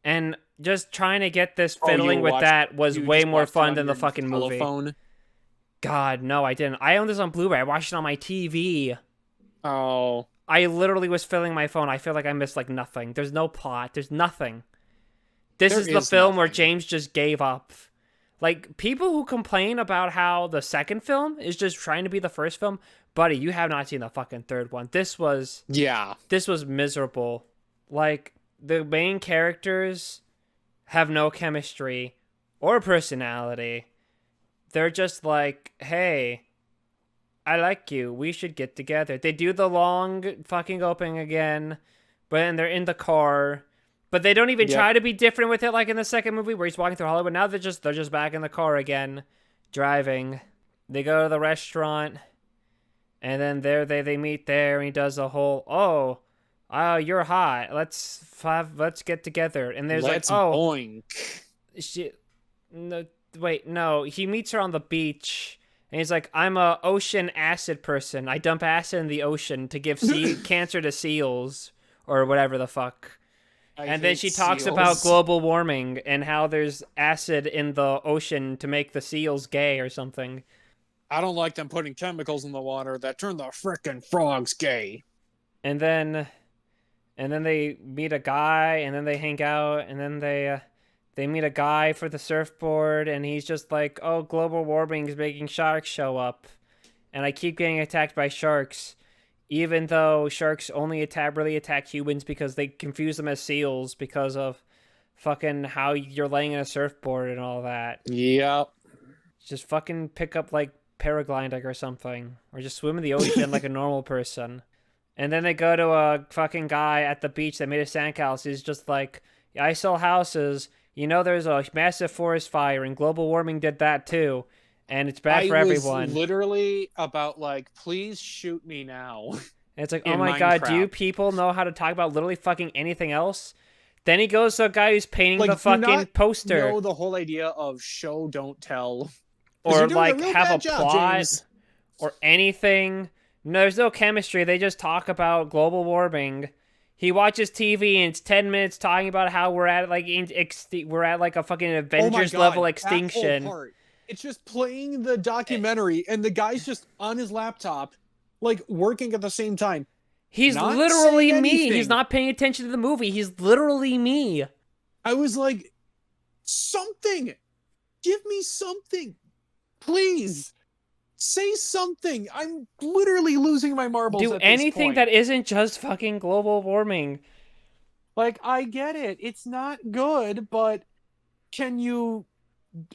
and just trying to get this fiddling with that was way more fun than the fucking telephone? movie. God, no, I didn't. I own this on Blu-ray. I watched it on my TV. Oh, I literally was filling my phone. I feel like I missed like nothing. There's no plot. There's nothing. This is the film where James just gave up. Like, people who complain about how the second film is just trying to be the first film, buddy, you have not seen the fucking third one. This was miserable. Like, the main characters have no chemistry or personality. They're just like, hey, I like you. We should get together. They do the long fucking opening again, but then they're in the car. But they don't even try to be different with it, like in the second movie where he's walking through Hollywood. Now they're just back in the car again, driving. They go to the restaurant, and then they meet there, and he does a whole you're hot. Let's get together. And there's boink. No, he meets her on the beach. And he's like, I'm a ocean acid person. I dump acid in the ocean to give cancer to seals or whatever the fuck. And then she talks about global warming and how there's acid in the ocean to make the seals gay or something. I don't like them putting chemicals in the water that turn the frickin' frogs gay. And then they meet a guy, and then they hang out, and then they meet a guy for the surfboard, and he's just like, oh, global warming is making sharks show up. And I keep getting attacked by sharks. Even though sharks only really attack humans because they confuse them as seals because of fucking how you're laying in a surfboard and all that. Yep. Just fucking pick up like paragliding or something, or just swim in the ocean like a normal person. And then they go to a fucking guy at the beach that made a sandcastle. He's just like, I sell houses. You know, there's a massive forest fire, and global warming did that too, and it's bad for everyone. I was literally about like, please shoot me now. And it's like, oh in my god, do you Minecraft. people know how to talk about literally fucking anything else? Then he goes to a guy who's painting Like, the do not fucking poster, know the whole idea of show don't tell. 'Cause or you're doing like a real have a bad job, plot, James. or anything. No, there's no chemistry. They just talk about global warming. He watches TV and it's 10 minutes talking about how we're at like we're at like a fucking Oh my Avengers God, level that extinction. whole part. It's just playing the documentary, and the guy's just on his laptop, like working at the same time. He's Not literally saying me. He's anything. not paying attention to the movie. He's literally me. I was like, something. Give me something. Please. Say something. I'm literally losing my marbles Do at this anything point. that isn't just fucking global warming. Like, I get it. It's not good, but can you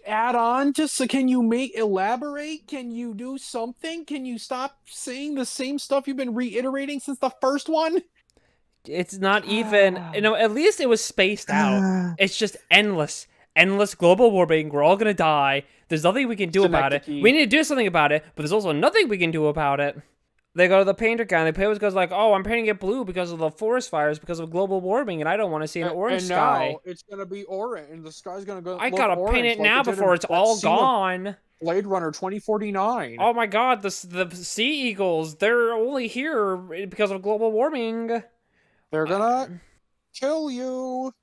add on to, so can you elaborate? Can you do something? Can you stop saying the same stuff you've been reiterating since the first one? It's not even, at least it was spaced out. It's just endless. Endless global warming. We're all gonna die. There's nothing we can do about it. Synecdoche. We need to do something about it, but there's also nothing we can do about it. They go to the painter guy, and the painter goes like, oh, I'm painting it blue because of the forest fires, because of global warming, and I don't want to see an orange and sky. now it's gonna be orange, and the sky's gonna go. I look gotta paint orange it like now did in before it's that all scene of gone. Blade Runner 2049. Oh my god, the sea eagles, they're only here because of global warming. They're gonna kill you.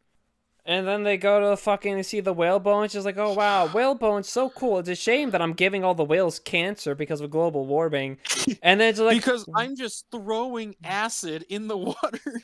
And then they go to fucking see the whale bones. Just like, oh wow, whale bones, so cool. It's a shame that I'm giving all the whales cancer because of global warming. And then it's like, Because I'm just throwing acid in the water.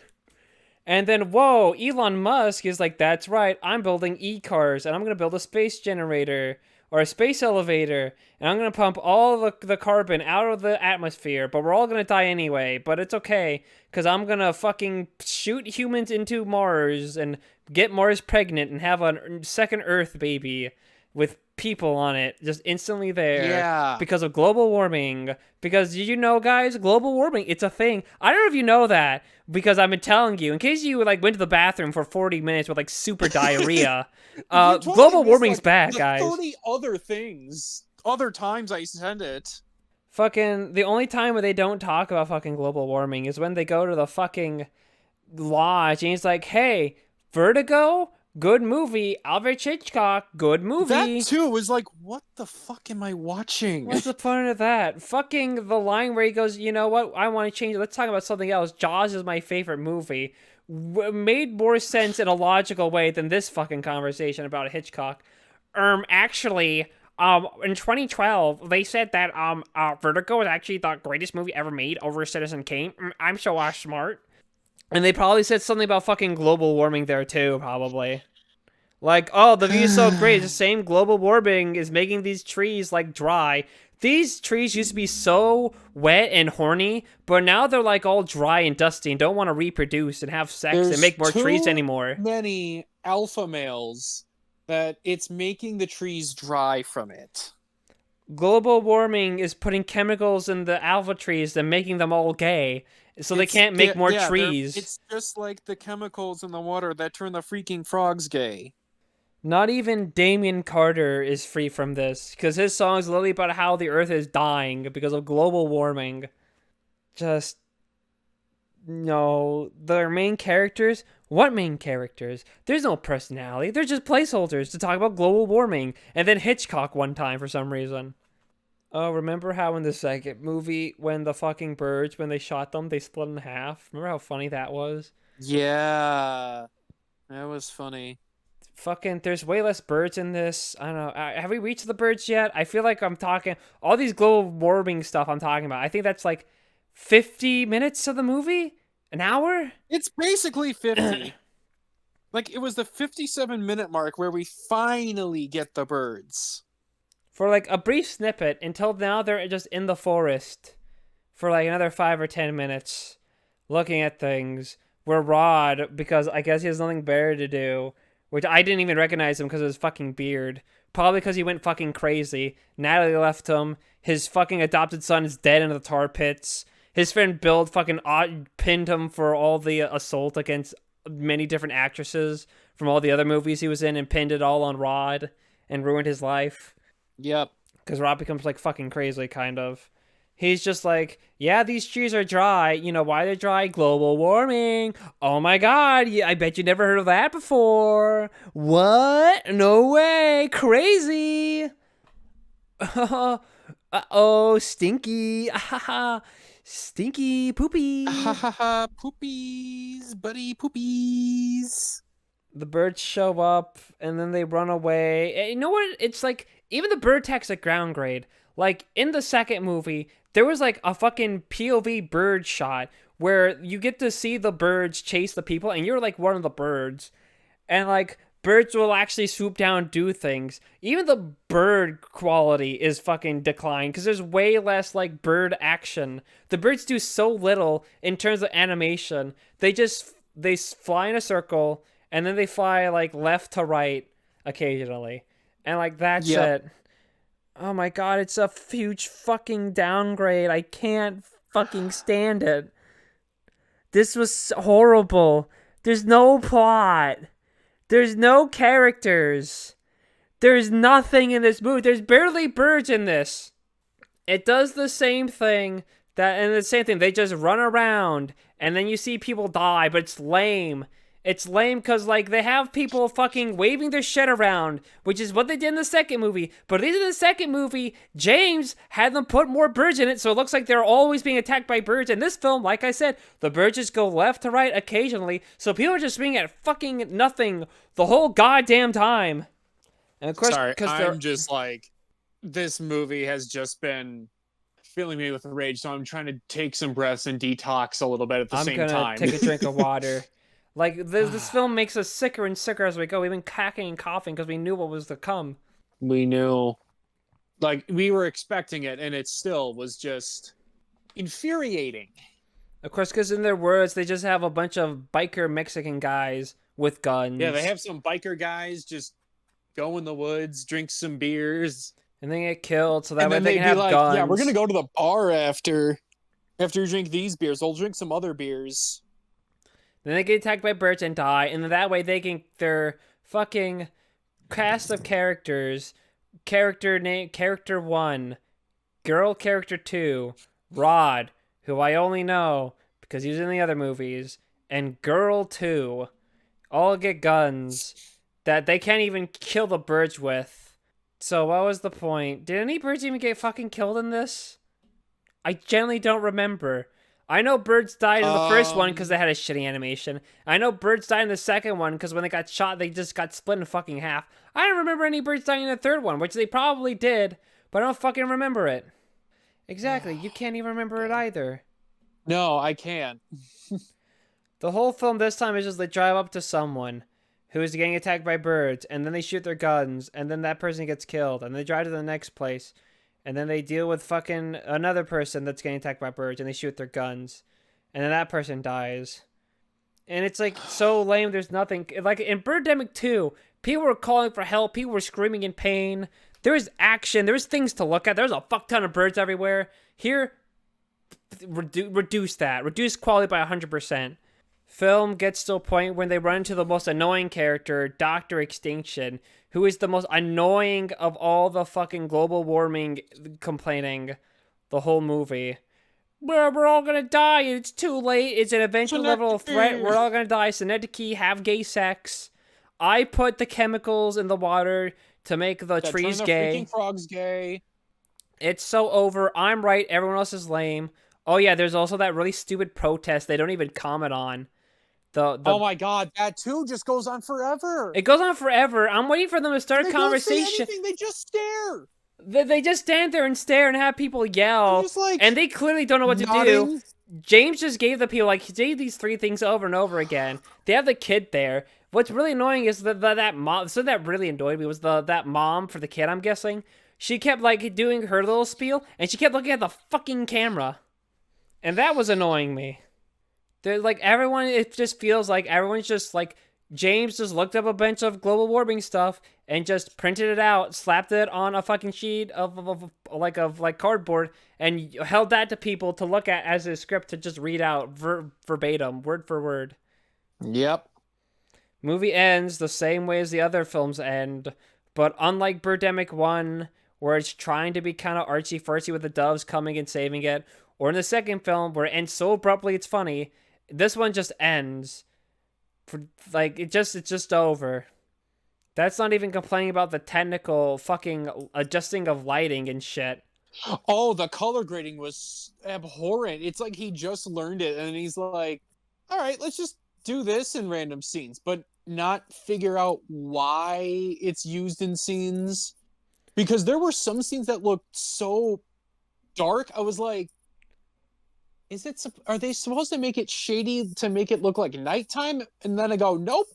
and then whoa, Elon Musk is like, that's right, I'm building e-cars, and I'm gonna build a space generator or a space elevator, and I'm gonna pump all the carbon out of the atmosphere. But we're all gonna die anyway. But it's okay, because I'm gonna fucking shoot humans into Mars and get Mars pregnant and have a second Earth baby with people on it just instantly there. Yeah. Because of global warming. Because did you know, guys, global warming, it's a thing. I don't know if you know that, because I've been telling you, in case you like went to the bathroom for 40 minutes with like super diarrhea. You totally Global missed, warming's like, back, the guys. 30 other things. Other times I said it. Fucking, the only time where they don't talk about fucking global warming is when they go to the fucking lodge and he's like, hey, Vertigo, good movie. Alfred Hitchcock, good movie. That too was like, what the fuck am I watching? What's the point of that? Fucking the line where he goes, you know what? I want to change it. Let's talk about something else. Jaws is my favorite movie. Made more sense in a logical way than this fucking conversation about Hitchcock. Actually, in 2012, they said that Vertigo is actually the greatest movie ever made over Citizen Kane. I'm so smart. And they probably said something about fucking global warming there too, probably. Like, oh, the view is so great. It's the same global warming is making these trees, like, dry. These trees used to be so wet and horny, but now they're, like, all dry and dusty and don't want to reproduce and have sex and make more trees anymore. Many alpha males that it's making the trees dry from it. Global warming is putting chemicals in the alpha trees and making them all gay, so they can't make more trees. It's just like the chemicals in the water that turn the freaking frogs gay. Not even Damien Carter is free from this, because his song is literally about how the earth is dying because of global warming. Just, no. Their main characters? What main characters? There's no personality. They're just placeholders to talk about global warming. And then Hitchcock one time for some reason. Oh, remember how in the second movie, when the fucking birds, when they shot them, they split in half? Remember how funny that was? Yeah. That was funny. Fucking, there's way less birds in this. I don't know. Have we reached the birds yet? I feel like I'm talking all these global warming stuff I'm talking about. I think that's like 50 minutes of the movie? An hour? It's basically 50. Like, it was the 57-minute mark where we finally get the birds. For like a brief snippet, until now they're just in the forest for like another 5 or 10 minutes looking at things. Where Rod, because I guess he has nothing better to do, which I didn't even recognize him because of his fucking beard. Probably because he went fucking crazy. Natalie left him. His fucking adopted son is dead in the tar pits. His friend Bill fucking pinned him for all the assault against many different actresses from all the other movies he was in and pinned it all on Rod and ruined his life. Yep. Because Rod becomes like fucking crazy, kind of. He's just like, yeah, these trees are dry. You know why they're dry? Global warming. Oh my god, yeah, I bet you never heard of that before. What? No way. Crazy. Uh-oh, stinky. Stinky poopies. Ha ha ha, poopies, buddy, poopies. The birds show up and then they run away. And you know what? It's like even the bird attacks at ground grade. Like in the second movie, there was like a fucking POV bird shot where you get to see the birds chase the people and you're like one of the birds. And like birds will actually swoop down and do things. Even the bird quality is fucking declined because there's way less like bird action. The birds do so little in terms of animation. They fly in a circle and then they fly like left to right occasionally. And like that's it. Oh my god, it's a huge fucking downgrade. I can't fucking stand it. This was horrible. There's no plot. There's no characters. There's nothing in this movie. There's barely birds in this. It does the same thing they just run around and then you see people die, but it's lame. It's lame because, like, they have people fucking waving their shit around, which is what they did in the second movie. But at least in the second movie, James had them put more birds in it, so it looks like they're always being attacked by birds. In this film, like I said, the birds just go left to right occasionally, so people are just swinging at fucking nothing the whole goddamn time. And of course, sorry, I'm just like, this movie has just been filling me with rage, so I'm trying to take some breaths and detox a little bit at the same time. I'm gonna take a drink of water. Like, this film makes us sicker and sicker as we go. We've been cacking and coughing because we knew what was to come. We knew. Like, we were expecting it, and it still was just infuriating. Of course, because in their words, they just have a bunch of biker Mexican guys with guns. Yeah, they have some biker guys just go in the woods, drink some beers. And then get killed, so that way they can have guns. Yeah, we're going to go to the bar after you drink these beers. We'll drink some other beers. Then they get attacked by birds and die, and then that way they can their fucking cast of characters, character 1, girl character 2, Rod, who I only know because he was in the other movies, and girl 2, all get guns that they can't even kill the birds with. So what was the point? Did any birds even get fucking killed in this? I generally don't remember. I know birds died in the first one because they had a shitty animation. I know birds died in the second one because when they got shot, they just got split in fucking half. I don't remember any birds dying in the third one, which they probably did, but I don't fucking remember it. Exactly, you can't even remember it either. No, I can't. The whole film this time is just they drive up to someone who is getting attacked by birds, and then they shoot their guns, and then that person gets killed, and they drive to the next place. And then they deal with fucking another person that's getting attacked by birds and they shoot their guns. And then that person dies. And it's like so lame, there's nothing. Like in Birdemic 2, people were calling for help, people were screaming in pain. There was action, there was things to look at. There was a fuck ton of birds everywhere. Here, reduce that. Reduce quality by 100%. Film gets to a point when they run into the most annoying character, Dr. Extinction, who is the most annoying of all the fucking global warming complaining the whole movie. We're all gonna die, it's too late, it's an eventual level of threat, we're all gonna die, Synecdoche, have gay sex. I put the chemicals in the water to make the trees turn the gay. Freaking frogs gay. It's so over, I'm right, everyone else is lame. Oh yeah, there's also that really stupid protest they don't even comment on. Oh my god, that too just goes on forever. It goes on forever. I'm waiting for them to start a conversation. Don't say anything, they just stare. They just stand there and stare and have people yell, and they clearly don't know what to do. James just gave the people, like, he gave these 3 things over and over again. They have the kid there. What's really annoying is that mom, so that really annoyed me was that mom for the kid, I'm guessing. She kept, like, doing her little spiel, and she kept looking at the fucking camera. And that was annoying me. They're like everyone, it just feels like everyone's just like James just looked up a bunch of global warming stuff and just printed it out, slapped it on a fucking sheet of cardboard, and held that to people to look at as a script to just read out verbatim, word for word. Yep. Movie ends the same way as the other films end, but unlike Birdemic 1, where it's trying to be kind of artsy fartsy with the doves coming and saving it, or in the second film where it ends so abruptly it's funny, this one just ends. It's just over. That's not even complaining about the technical fucking adjusting of lighting and shit. Oh, the color grading was abhorrent. It's like he just learned it and he's like, all right, let's just do this in random scenes, but not figure out why it's used in scenes. Because there were some scenes that looked so dark. I was like, are they supposed to make it shady to make it look like nighttime? And then I go, nope,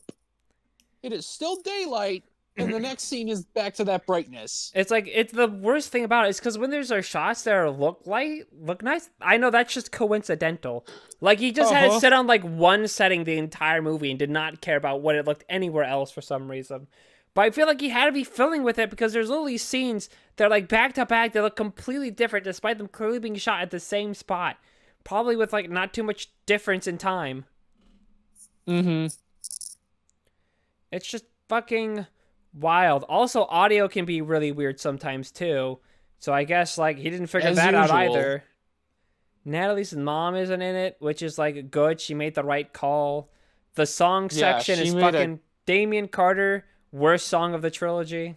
it is still daylight. And the next scene is back to that brightness. It's like, it's the worst thing about it is because when there's our shots that look nice, I know that's just coincidental. Like, he just had it set on like one setting the entire movie and did not care about what it looked anywhere else for some reason. But I feel like he had to be filling with it because there's literally scenes that are like back to back that look completely different despite them clearly being shot at the same spot. Probably with like not too much difference in time. Mm-hmm. It's just fucking wild. Also, audio can be really weird sometimes too. So I guess like he didn't figure that out either. Natalie's mom isn't in it, which is like good. She made the right call. The song section is fucking Damian Carter, worst song of the trilogy.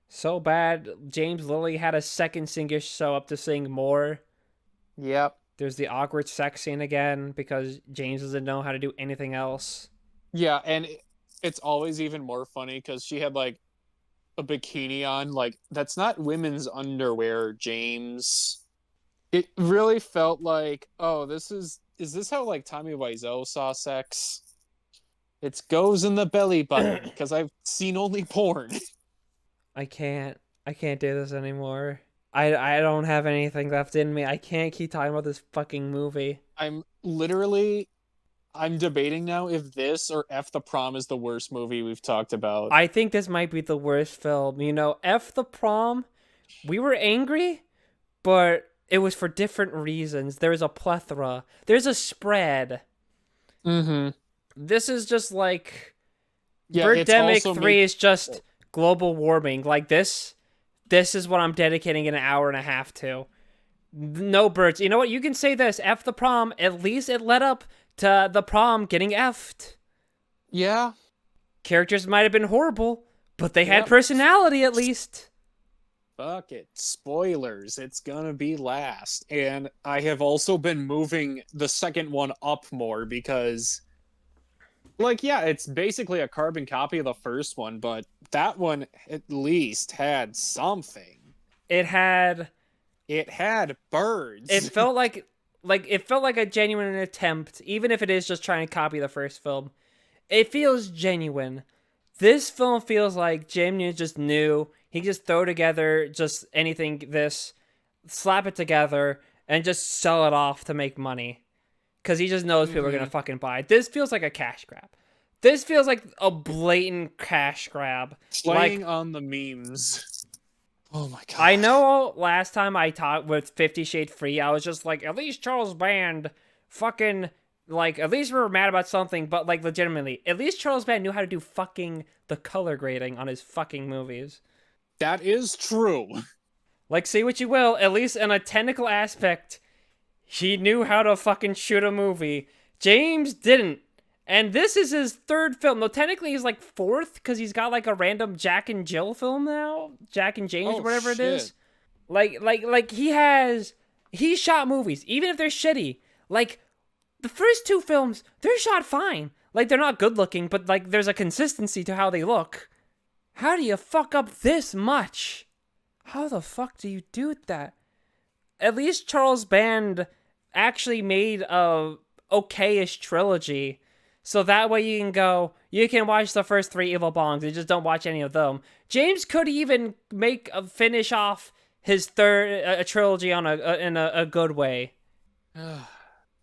So bad. James Lilly had a second singer show up to sing more. Yep. There's the awkward sex scene again because James doesn't know how to do anything else. Yeah, and it's always even more funny because she had like a bikini on. Like, that's not women's underwear, James. It really felt like, oh, is this how like Tommy Wiseau saw sex? It goes in the belly button because I've seen only porn. I can't do this anymore. I don't have anything left in me. I can't keep talking about this fucking movie. I'm debating now if this or F the Prom is the worst movie we've talked about. I think this might be the worst film. You know, F the Prom, we were angry, but it was for different reasons. There's a plethora. There's a spread. Mm-hmm. This is just like... Birdemic 3 is just global warming. Like this is what I'm dedicating an hour and a half to. No birds. You know what? You can say this. F the Prom. At least it led up to the prom getting effed. Yeah. Characters might have been horrible, but they had personality at least. Fuck it. Spoilers. It's gonna be last. And I have also been moving the second one up more because, like, yeah, it's basically a carbon copy of the first one, but that one at least had something. It had birds. It felt like a genuine attempt, even if it is just trying to copy the first film. It feels genuine. This film feels like James just knew he could just throw together just anything, slap it together, and just sell it off to make money. Because he just knows people are going to fucking buy it. This feels like a cash grab. This feels like a blatant cash grab. Playing on the memes. Oh my god. I know last time I talked with 50 Shades Free, I was just like, at least Charles Band fucking, like, at least we were mad about something, but, like, legitimately, at least Charles Band knew how to do fucking the color grading on his fucking movies. That is true. Like, say what you will, at least in a technical aspect, he knew how to fucking shoot a movie. James didn't. And this is his third film. No, technically he's like fourth because he's got like a random Jack and Jill film now. Jack and James, whatever it is. Like he shot movies, even if they're shitty. Like the first two films, they're shot fine. Like they're not good looking, but like there's a consistency to how they look. How do you fuck up this much? How the fuck do you do that? At least Charles Band actually made a okay-ish trilogy. So that way you can watch the first three Evil Bongs and just don't watch any of them. James could even finish off his third trilogy in a good way.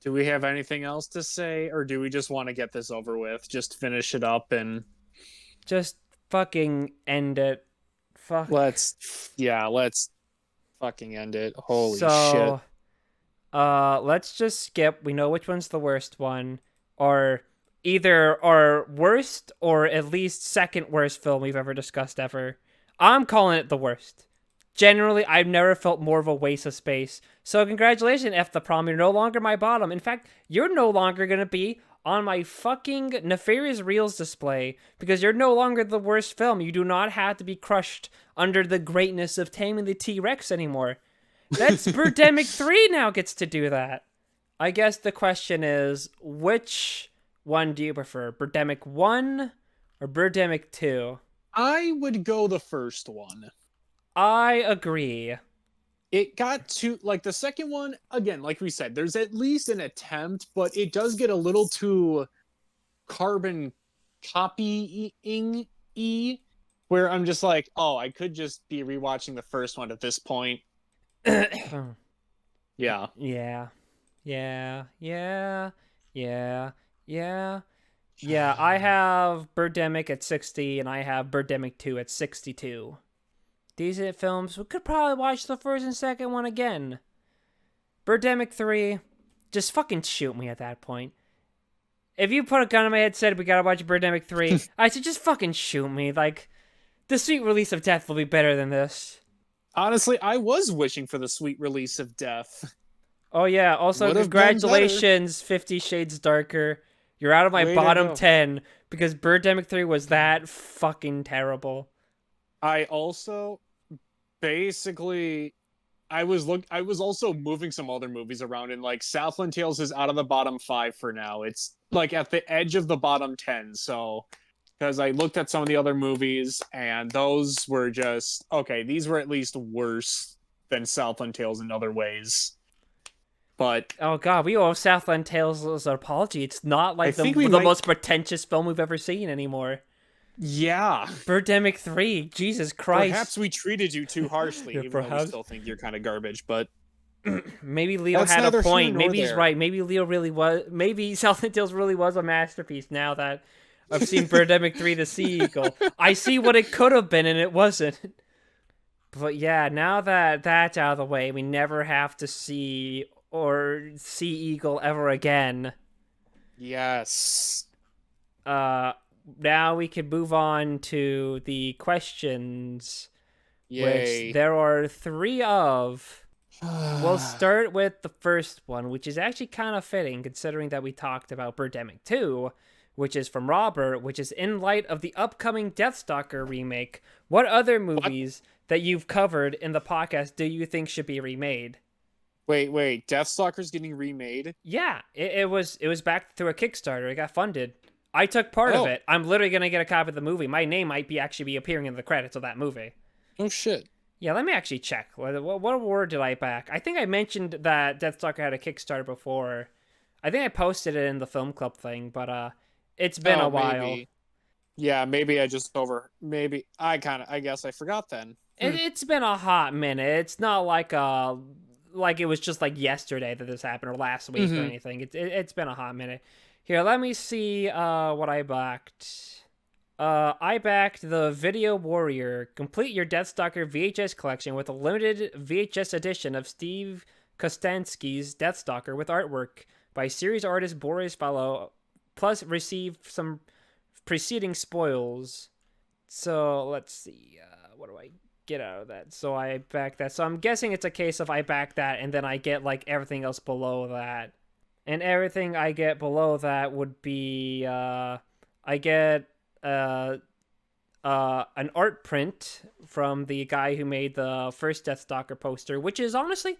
Do we have anything else to say, or do we just want to get this over with? Just finish it up and Just fucking end it. Fuck. let's fucking end it. Holy shit. So, let's just skip. We know which one's the worst one, or either our worst or at least second worst film we've ever discussed ever. I'm calling it the worst. Generally, I've never felt more of a waste of space. So congratulations, F the Prom. You're no longer my bottom. In fact, you're no longer gonna be on my fucking Nefarious Reels display because you're no longer the worst film. You do not have to be crushed under the greatness of Taming the T-Rex anymore. That's Birdemic 3 now gets to do that. I guess the question is, which one do you prefer? Birdemic 1 or Birdemic 2? I would go the first one. I agree. It got to like the second one again, like we said, there's at least an attempt, but it does get a little too carbon copying where I'm just like, oh, I could just be rewatching the first one at this point. Yeah. Yeah. Yeah. Yeah. Yeah. Yeah. Yeah. I have Birdemic at 60 and I have Birdemic 2 at 62. Decent films. We could probably watch the first and second one again. Birdemic 3, just fucking shoot me at that point. If you put a gun in my head and said we gotta watch Birdemic 3, I said just fucking shoot me. Like, the sweet release of death will be better than this. Honestly, I was wishing for the sweet release of death. Oh yeah, also Would've been congratulations, 50 Shades Darker. You're out of my Way to bottom go. 10 because Birdemic 3 was that fucking terrible. I also basically I was also moving some other movies around, and like Southland Tales is out of the bottom 5 for now. It's like at the edge of the bottom 10. So because I looked at some of the other movies and those were just okay, these were at least worse than Southland Tales in other ways. But Oh god, we owe Southland Tales an apology. It's not like the might most pretentious film we've ever seen anymore. yeah. Birdemic 3, Jesus Christ. Perhaps we treated you too harshly, Yeah, even though we perhaps. still think you're kind of garbage, but Maybe Leo That's had neither a here point. nor Maybe he's there. right. Maybe Leo really was. Maybe Southland Tales really was a masterpiece now that I've seen Birdemic 3 The Sea Eagle. I see what it could have been and it wasn't. But yeah, now that that's out of the way, we never have to see or see Eagle ever again. yes. Now we can move on to the questions, Yay. which there are 3 of. We'll start with the first one, which is actually kind of fitting considering that we talked about Birdemic 2, which is from Robert, which is in light of the upcoming Deathstalker remake. What other movies that you've covered in the podcast do you think should be remade? Wait. Deathstalker's getting remade? Yeah, it was back through a Kickstarter. It got funded. I took part of Oh. it. I'm literally going to get a copy of the movie. My name might be actually be appearing in the credits of that movie. Oh shit. Yeah, let me actually check. What award did I back? I think I mentioned that Deathstalker had a Kickstarter before. I think I posted it in the film club thing, but it's been a while. Maybe. Yeah, maybe I just maybe I guess I forgot then. It's been a hot minute. It's not like it was just like yesterday that this happened or last week or anything. It's been a hot minute. Here, let me see what I backed. I backed the Video Warrior. Complete your Deathstalker VHS collection with a limited VHS edition of Steve Kostansky's Deathstalker with artwork by series artist Boris Ballo, plus receive some preceding spoils. So, let's see. What do I get out of that? So, I backed that. So, I'm guessing it's a case of I back that and then I get, like, everything else below that. And everything I get below that would be, I get an art print from the guy who made the first Deathstalker poster, which is honestly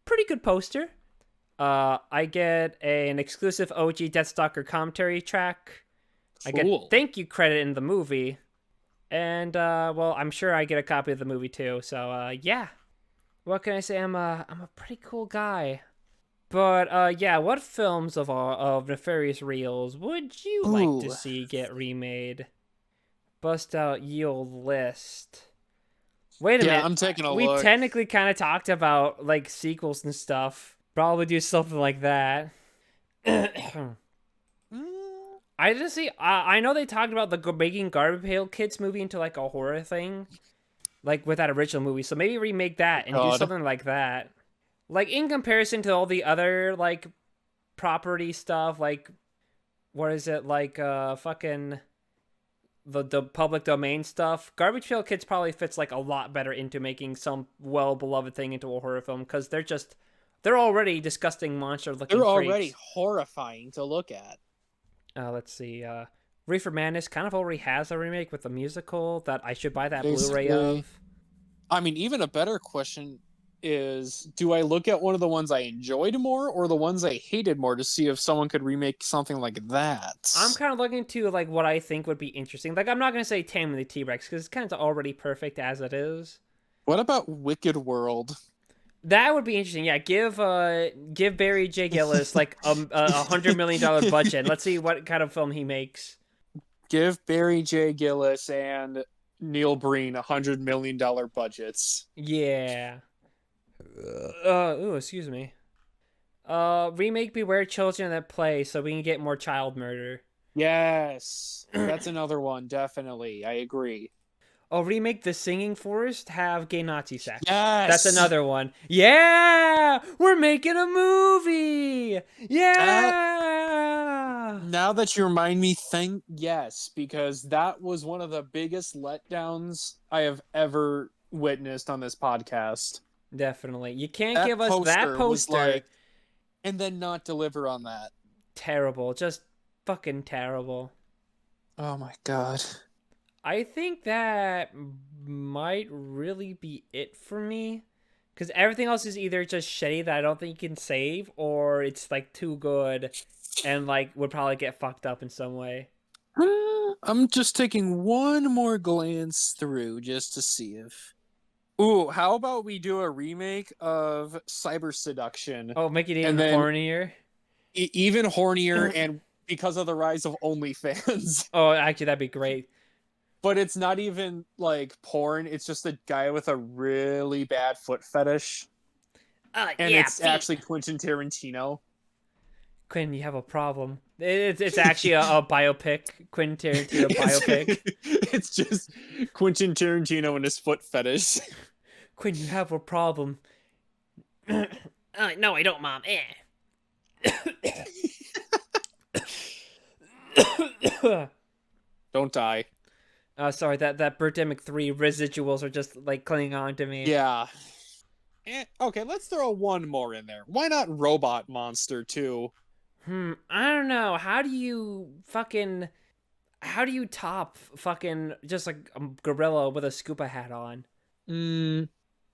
pretty good poster. I get an exclusive OG Deathstalker commentary track. I get thank you credit in the movie. And, well, I'm sure I get a copy of the movie too. So, yeah. What can I say? I'm a pretty cool guy. But, yeah, what films of Nefarious Reels would you like to see get remade? Bust out your list. Wait a minute. I'm taking a look. We look. technically kind of talked about, like, sequels and stuff. Probably do something like that. I just see. I know they talked about making Garbage Pail Kids movie into like a horror thing, like with that original movie. So maybe remake that and do God. something like that. Like in comparison to all the other like property stuff, like what is it like? Fucking the public domain stuff. Garbage Pail Kids probably fits like a lot better into making some well beloved thing into a horror film because they're already disgusting monster looking They're already freaks. horrifying to look at. Let's see. Reefer Madness kind of already has a remake with a musical that I should buy that Blu-ray Basically. of. I mean, even a better question is, do I look at one of the ones I enjoyed more or the ones I hated more to see if someone could remake something like that? I'm kind of looking to like what I think would be interesting. Like I'm not gonna say Taming the T-Rex because it's kind of already perfect as it is. What about Wicked World? That would be interesting. Yeah, give Barry J. Gillis like $100 million budget. Let's see what kind of film he makes. Give Barry J. Gillis and Neil Breen $100 million budgets. Yeah. Ooh, excuse me. Remake Beware Children That Play so we can get more child murder. Yes, that's another one. Definitely, I agree. Oh, remake The Singing Forest, have gay Nazi sex. That's Yes, another one. Yeah! We're making a movie! that. Yeah! Now that you remind me, thank yes, because that was one of the biggest letdowns I have ever witnessed on this podcast. Definitely. You can't That give us that poster was poster. like, and then not deliver on that. Terrible. Just fucking terrible. Oh my god. I think that might really be it for me. Because everything else is either just shitty that I don't think you can save, or it's like too good and like would probably get fucked up in some way. I'm just taking one more glance through just to see if. Ooh, how about we do a remake of Cyber Seduction? Oh, make it even And then hornier. even hornier, and because of the rise of OnlyFans. Oh, actually, that'd be great. But it's not even like porn, it's just a guy with a really bad foot fetish. And Yeah, it's feet. actually Quentin Tarantino. Quinn, you have a problem. It's actually a biopic. Quentin Tarantino biopic. It's just Quentin Tarantino and his foot fetish. Quinn, you have a problem. No, I don't, Mom. Don't die. Sorry, that Birdemic 3 residuals are just like clinging on to me. Yeah. Okay, let's throw one more in there. Why not Robot Monster too? I don't know. How do you top fucking just like a gorilla with a scuba hat on?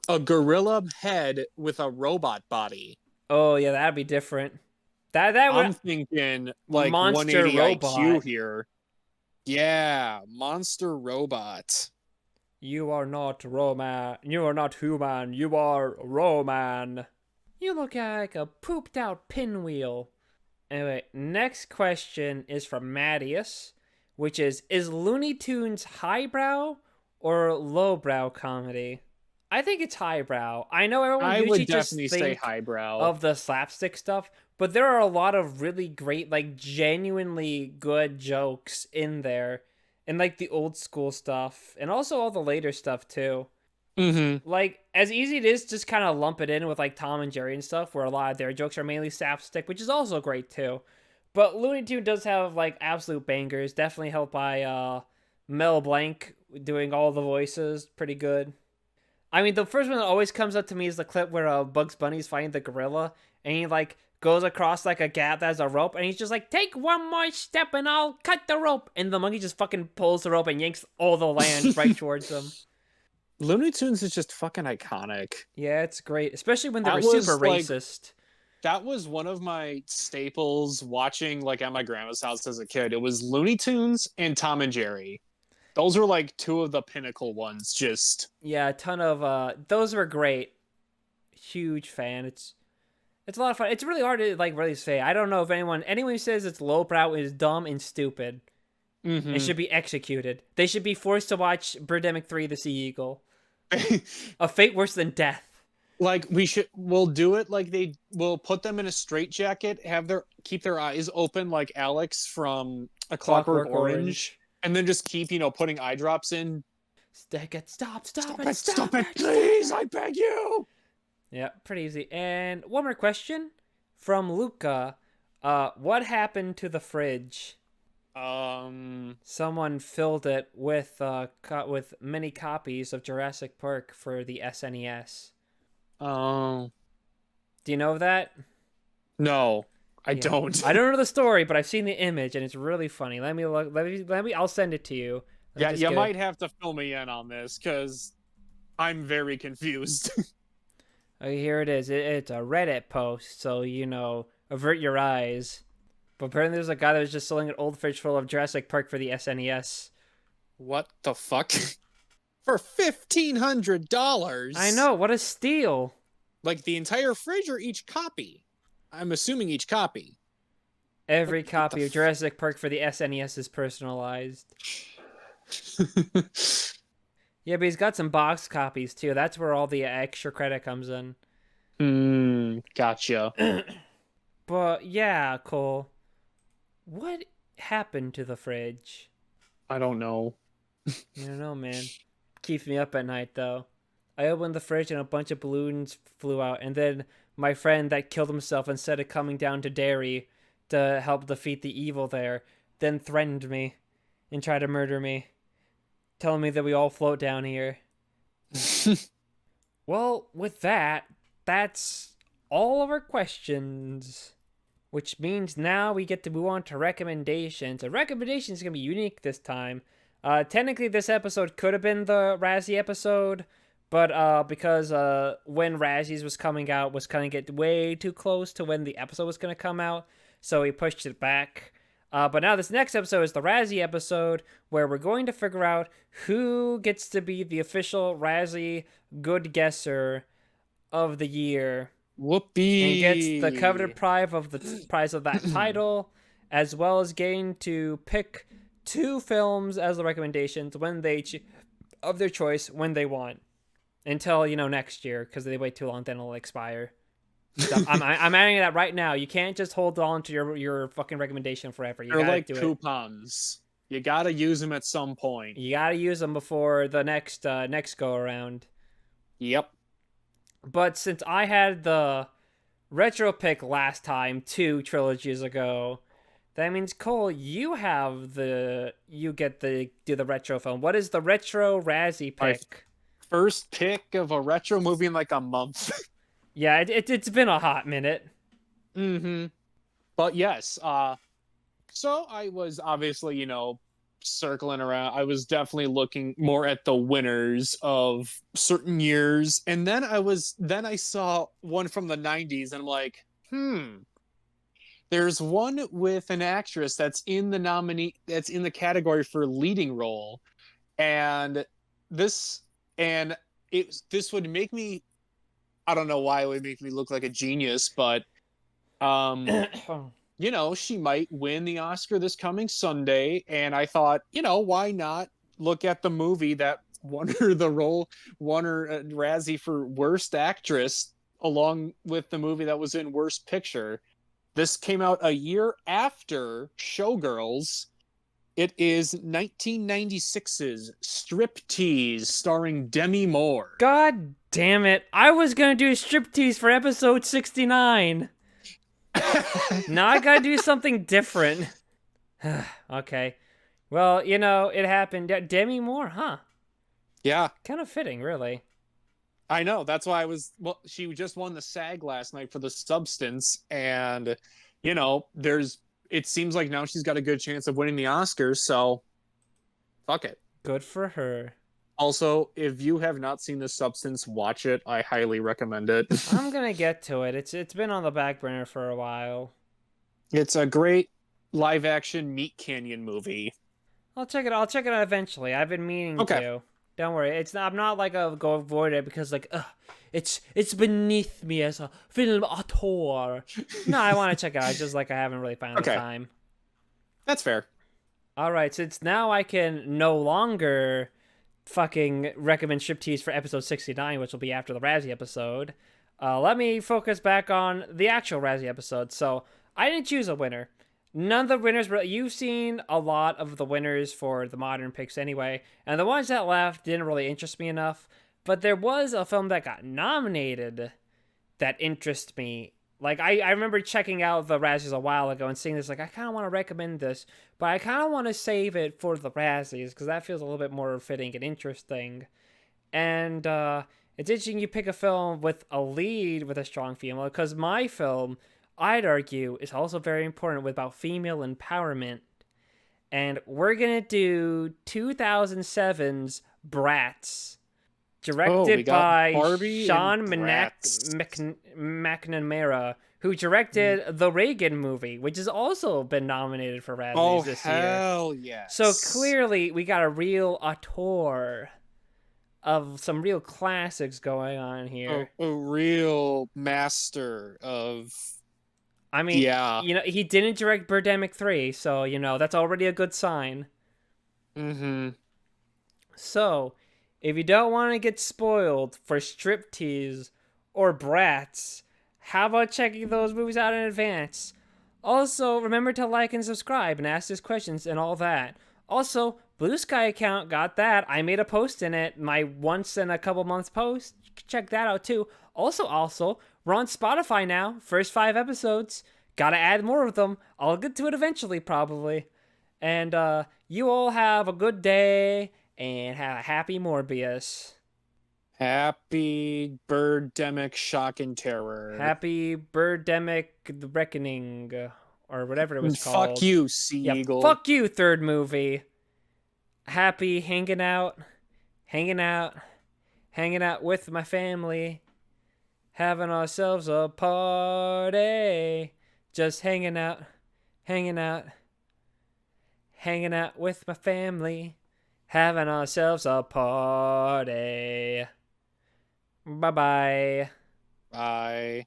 A gorilla head with a robot body. Oh yeah, that'd be different. That would I'm thinking like monster 180 robot. IQ here. Yeah, monster robot. You are not Roman. You are not human. You are Roman. You look like a pooped out pinwheel. Anyway, next question is from Mattias, which is Looney Tunes highbrow or lowbrow comedy? I think it's highbrow. I know everyone I usually would just definitely say think highbrow. of the slapstick stuff, but there are a lot of really great, like genuinely good jokes in there, and like the old school stuff, and also all the later stuff too. Mm-hmm. Like as easy it is, just kind of lump it in with like Tom and Jerry and stuff, where a lot of their jokes are mainly slapstick, which is also great too. But Looney Tunes does have like absolute bangers, definitely helped by Mel Blanc doing all the voices, pretty good. I mean, the first one that always comes up to me is the clip where Bugs Bunny's fighting the gorilla, and he like goes across like a gap that has a rope, and he's just like, "Take one more step, and I'll cut the rope." And the monkey just fucking pulls the rope and yanks all the land right towards him. Looney Tunes is just fucking iconic. Yeah, it's great, especially when they were That was, super like, racist. That was one of my staples watching like at my grandma's house as a kid. It was Looney Tunes and Tom and Jerry. Those were like two of the pinnacle ones. Just Yeah, a ton of those were great. Huge fan. It's a lot of fun. It's really hard to like really say. I don't know if anyone who says it's lowbrow is dumb and stupid. It should be executed. They should be forced to watch Birdemic 3: The Sea Eagle. A fate worse than death. Like we'll do it like we'll put them in a straitjacket, keep their eyes open like Alex from A Clockwork Clockwork Orange, Orange. and then just keep, putting eye drops in. Stick it. Stop. Stop Stop it. it, stop Stop it, it. please, Stop I it. beg you. Yeah, pretty easy. And one more question from Luca. What happened to the fridge? Um Someone filled it with with many copies of Jurassic Park for the SNES. oh Do you know that? no, I Yeah. don't. I don't know the story, but I've seen the image and it's really funny. Let me look. Let me. I'll send it to you. Let me Yeah, just you get it. might have to fill me in on this because I'm very confused. Okay, here it is. It's a Reddit post, so avert your eyes. But apparently, there's a guy that was just selling an old fridge full of Jurassic Park for the SNES. What the fuck? For I $1,500? know. What a steal! Like the entire fridge or each copy? I'm assuming each copy. Like Every what the copy of Jurassic Park for the SNES is personalized. Yeah, but he's got some box copies too. That's where all the extra credit comes in. Gotcha. But yeah, Cole, what happened to the fridge? I don't know. I don't know, man. Keeps me up at night though. I opened the fridge and a bunch of balloons flew out, and then my friend that killed himself instead of coming down to Derry to help defeat the evil there, then threatened me and tried to murder me, telling me that we all float down here. Well, with that, that's all of our questions. Which means now we get to move on to recommendations. A recommendation is going to be unique this time. Technically, this episode could have been the Razzie episode, but because when Razzies was coming out was kind of get way too close to when the episode was going to come out, so we pushed it back. But now this next episode is the Razzie episode, where we're going to figure out who gets to be the official Razzie good guesser of the year and gets the coveted Whoopee. prize of that title, as well as getting to pick two films as the recommendations of their choice when they want until next year, because they wait too long, then it'll expire. So I'm adding that right now. You can't just hold on to your fucking recommendation forever. You They're gotta like do it. coupons. You gotta use them at some point. You gotta use them before the next go around. Yep. But since I had the retro pick last time, 2 trilogies ago, that means Cole, you get to do the retro film. What is the retro Razzie My pick? first pick of a retro movie in like a month. Yeah, it's been a hot minute. Mm-hmm. But yes, so I was obviously, circling around. I was definitely looking more at the winners of certain years. And then I saw one from the 90s and I'm like, there's one with an actress that's in the category for leading role. And this and this would make me, I don't know why it would make me look like a genius, but um she might win the Oscar this coming Sunday. And I thought, why not look at the movie that won her Razzie for Worst Actress, along with the movie that was in Worst Picture. This came out a year after Showgirls. It is 1996's Striptease, starring Demi Moore. God damn it. I was going to do Striptease for episode 69. Now I gotta do something different. Okay. Well, it happened. Demi Moore, huh? Yeah. Kind of fitting, really. I know. That's why she just won the SAG last night for The Substance. And, it seems like now she's got a good chance of winning the Oscars. So, fuck it. Good for her. Also, if you have not seen The Substance, watch it. I highly recommend it. I'm gonna get to it. It's been on the back burner for a while. It's a great live action Meat Canyon movie. I'll check it out eventually. I've been meaning to. Don't worry. I'm not like a go avoid it because it's beneath me as a film auteur. No, I want to check it out. It's just I haven't really found the time. That's fair. All right, since now I can no longer fucking recommend striptease for episode 69, which will be after the Razzie episode. Let me focus back on the actual Razzie episode. So I didn't choose a winner. None of the winners, but you've seen a lot of the winners for the modern picks anyway, and the ones that left didn't really interest me enough. But there was a film that got nominated that interests me. Like, I remember checking out the Razzies a while ago and seeing this, like, I kind of want to recommend this, but I kind of want to save it for the Razzies, because that feels a little bit more fitting and interesting. And it's interesting you pick a film with a lead with a strong female, because my film, I'd argue, is also very important with about female empowerment. And we're going to do 2007's Bratz, directed by Barbie Sean and Bratz. McNamara, who directed the Reagan movie, which has also been nominated for Razzies this year. Hell yes. So clearly, we got a real auteur of some real classics going on here. A real master of. I mean, yeah. you know, he didn't direct Birdemic 3, so, you know, that's already a good sign. Mm-hmm. So, if you don't want to get spoiled for striptease or Bratz, how about checking those movies out in advance? Also, remember to like and subscribe and ask us questions and all that. Also, Blue Sky account, got that. I made a post in it, my once in a couple months post. Check that out too. Also, we're on Spotify now. First 5 episodes. Gotta add more of them. I'll get to it eventually, probably. And you all have a good day and have a happy Morbius. Happy Birdemic Shock and Terror. Happy Birdemic Reckoning, or whatever it was called. Fuck you, Sea Eagle. Fuck you, third movie. Happy hanging out with my family, having ourselves a party, just hanging out with my family, having ourselves a party. Bye-bye. Bye.